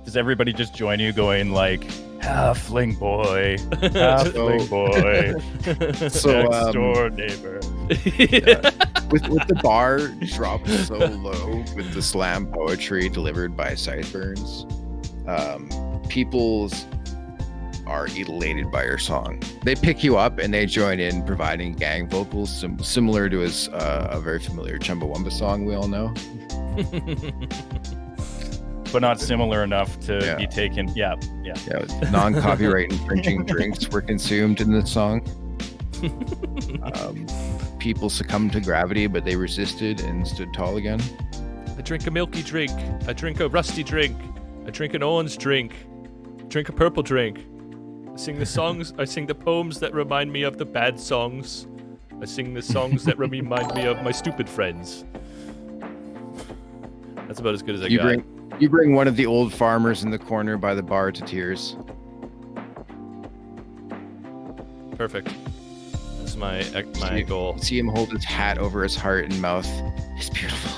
does everybody just join you going like, halfling boy, halfling boy, So, next door neighbor? with the bar dropped so low with the slam poetry delivered by Sideburns, people's are elated by your song. They pick you up and they join in providing gang vocals similar to his a very familiar Chumbawamba song we all know. But not similar enough to Yeah. be taken. Yeah. Yeah, non-copyright infringing drinks were consumed in this song. People succumbed to gravity, but they resisted and stood tall again. I drink a milky drink. I drink a rusty drink. I drink an orange drink. I drink a purple drink. I sing the songs. I sing the poems that remind me of the bad songs. I sing the songs that remind me of my stupid friends. That's about as good as I got. You bring one of the old farmers in the corner by the bar to tears. Perfect. That's my goal. See him hold his hat over his heart and mouth. It's beautiful.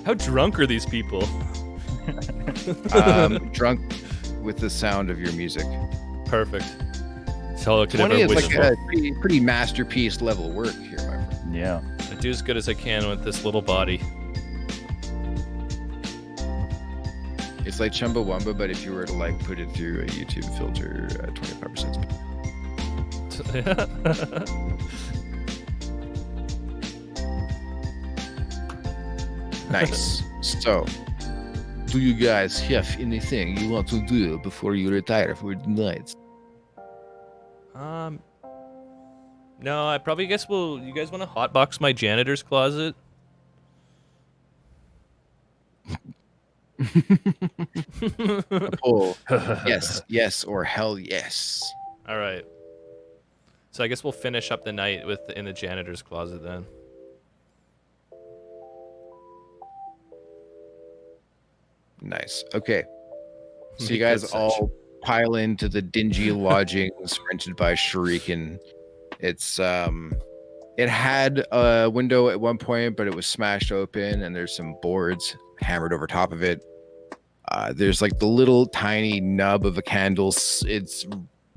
How drunk are these people? Drunk with the sound of your music. Perfect. That's all I could 20 ever is wish like for. a pretty masterpiece level work here, my friend. Yeah. I do as good as I can with this little body. It's like Chumbawamba, but if you were to like put it through a YouTube filter at 25% speed. Nice. So, do you guys have anything you want to do before you retire for the night? No, I probably guess you guys want to hotbox my janitor's closet? Oh, yes, or hell yes. All right. So I guess we'll finish up the night in the janitor's closet then. Nice. Okay. So Make you guys good all pile into the dingy lodgings rented by Shuriken. It's it had a window at one point, but it was smashed open, and there's some boards hammered over top of it. There's like the little tiny nub of a candle. It's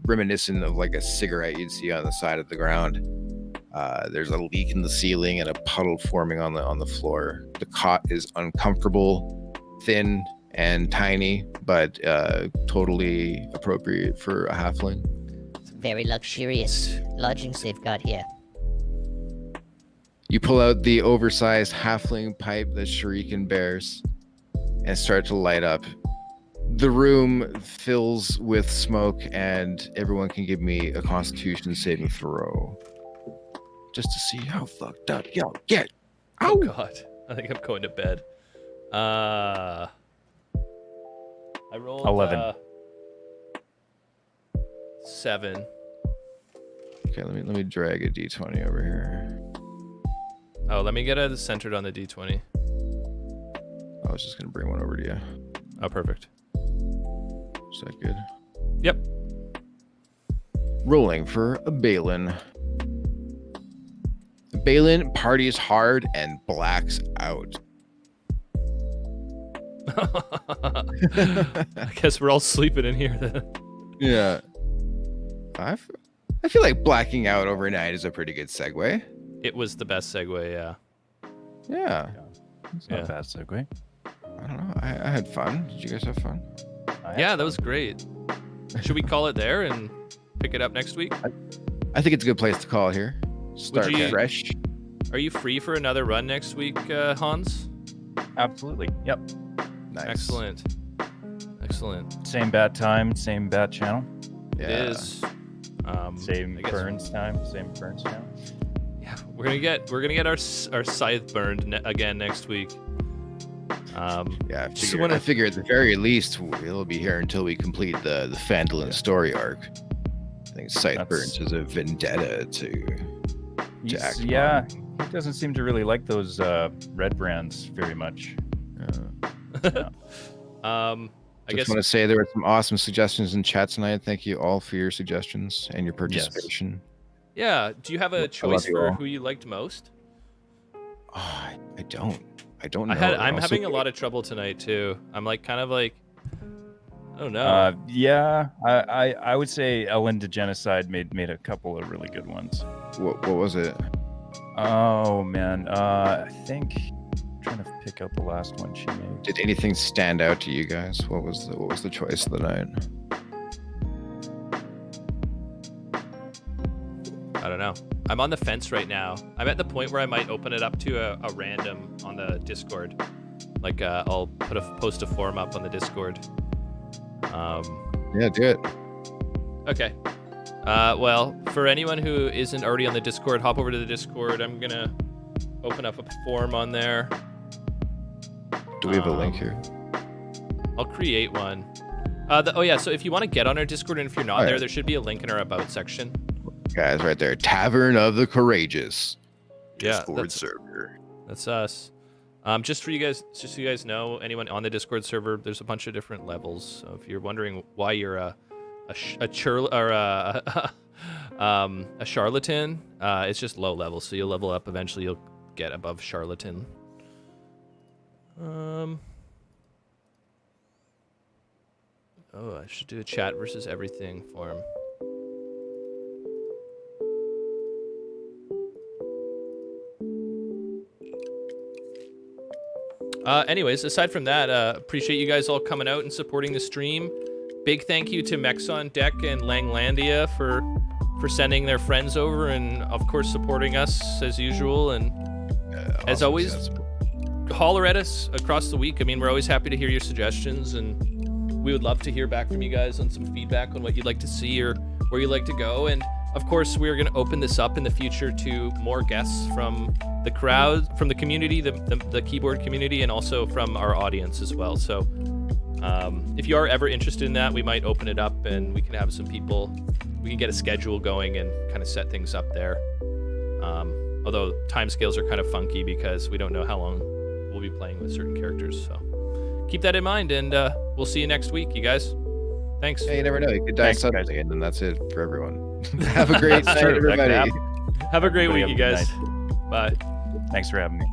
reminiscent of like a cigarette you'd see on the side of the ground. There's a leak in the ceiling and a puddle forming on the floor. The cot is uncomfortable, thin, and tiny, but totally appropriate for a halfling. It's very luxurious lodgings they've got here. You pull out the oversized halfling pipe that Shuriken bears and start to light up. The room fills with smoke, and everyone can give me a Constitution saving throw. Just to see how fucked up y'all get. Oh Ow! God, I think I'm going to bed. I rolled 11. 7. Okay, let me drag a d20 over here. Oh, let me get it centered on the d20. I was just gonna bring one over to you. Oh, perfect. Is that good? Yep. Rolling for a Balin. Balin parties hard and blacks out. I guess we're all sleeping in here then. Yeah. I feel like blacking out overnight is a pretty good segue. It was the best segue, yeah. Yeah. It's not Yeah. a bad segue. I don't know. I had fun. Did you guys have fun? Yeah, that was great. Should we call it there and pick it up next week? I think it's a good place to call here. Start you- fresh. Are you free for another run next week, Hans? Absolutely. Yep. Nice. Excellent. Same bat time, same bat channel, Yeah. It is. same I guess- burns time, same burns channel. Yeah, we're gonna get our scythe burned again next week. Yeah, Just wanna- I figure at the very least it'll be here until we complete the Phandalin story arc. I think Sightburns is a vendetta to act Yeah, he doesn't seem to really like those red brands very much. I Just guess want to say there were some awesome suggestions in chat tonight. Thank you all for your suggestions and your participation. yeah. Do you have a love choice you for all. who you liked most? Oh, I don't know. I'm Also- having a lot of trouble tonight too. I'm like kind of like, I don't know. Yeah, I would say Ellen DeGenocide made a couple of really good ones. What was it? Oh man, I think I'm trying to pick out the last one she made. Did anything stand out to you guys? What was the choice of the night? I don't know. I'm on the fence right now. I'm at the point where I might open it up to a random on the Discord. Like I'll post a form up on the Discord. Yeah, do it. Okay. Well, for anyone who isn't already on the Discord, hop over to the Discord. I'm gonna open up a form on there. Do we have a link here? I'll create one. So if you want to get on our Discord, and if you're not Oh, there, yeah. there should be a link in our About section. Guys, right there. Tavern of the Courageous. Yeah, Discord server. That's us. Just so you guys know, anyone on the Discord server, there's a bunch of different levels. So if you're wondering why you're a charlatan, it's just low level. So you'll level up. Eventually, you'll get above charlatan. Oh, I should do a chat versus everything form. Anyways, aside from that, appreciate you guys all coming out and supporting the stream. Big thank you to Mexon Deck and Langlandia for sending their friends over and, of course, supporting us as usual. And as always, holler at us across the week. I mean, we're always happy to hear your suggestions, and we would love to hear back from you guys on some feedback on what you'd like to see or where you'd like to go. And of course, we're going to open this up in the future to more guests from the crowd, from the community, the keyboard community, and also from our audience as well. So if you are ever interested in that, we might open it up and we can have some people, we can get a schedule going and kind of set things up there. Although timescales are kind of funky because we don't know how long we'll be playing with certain characters. So keep that in mind, and we'll see you next week, you guys. Thanks. Hey, you never know. You could die Thanks, suddenly, and then that's it for everyone. Have a great That's night, true. That could everybody. happen. Have a great week, Everybody you have a guys. good Bye. Thanks for having me.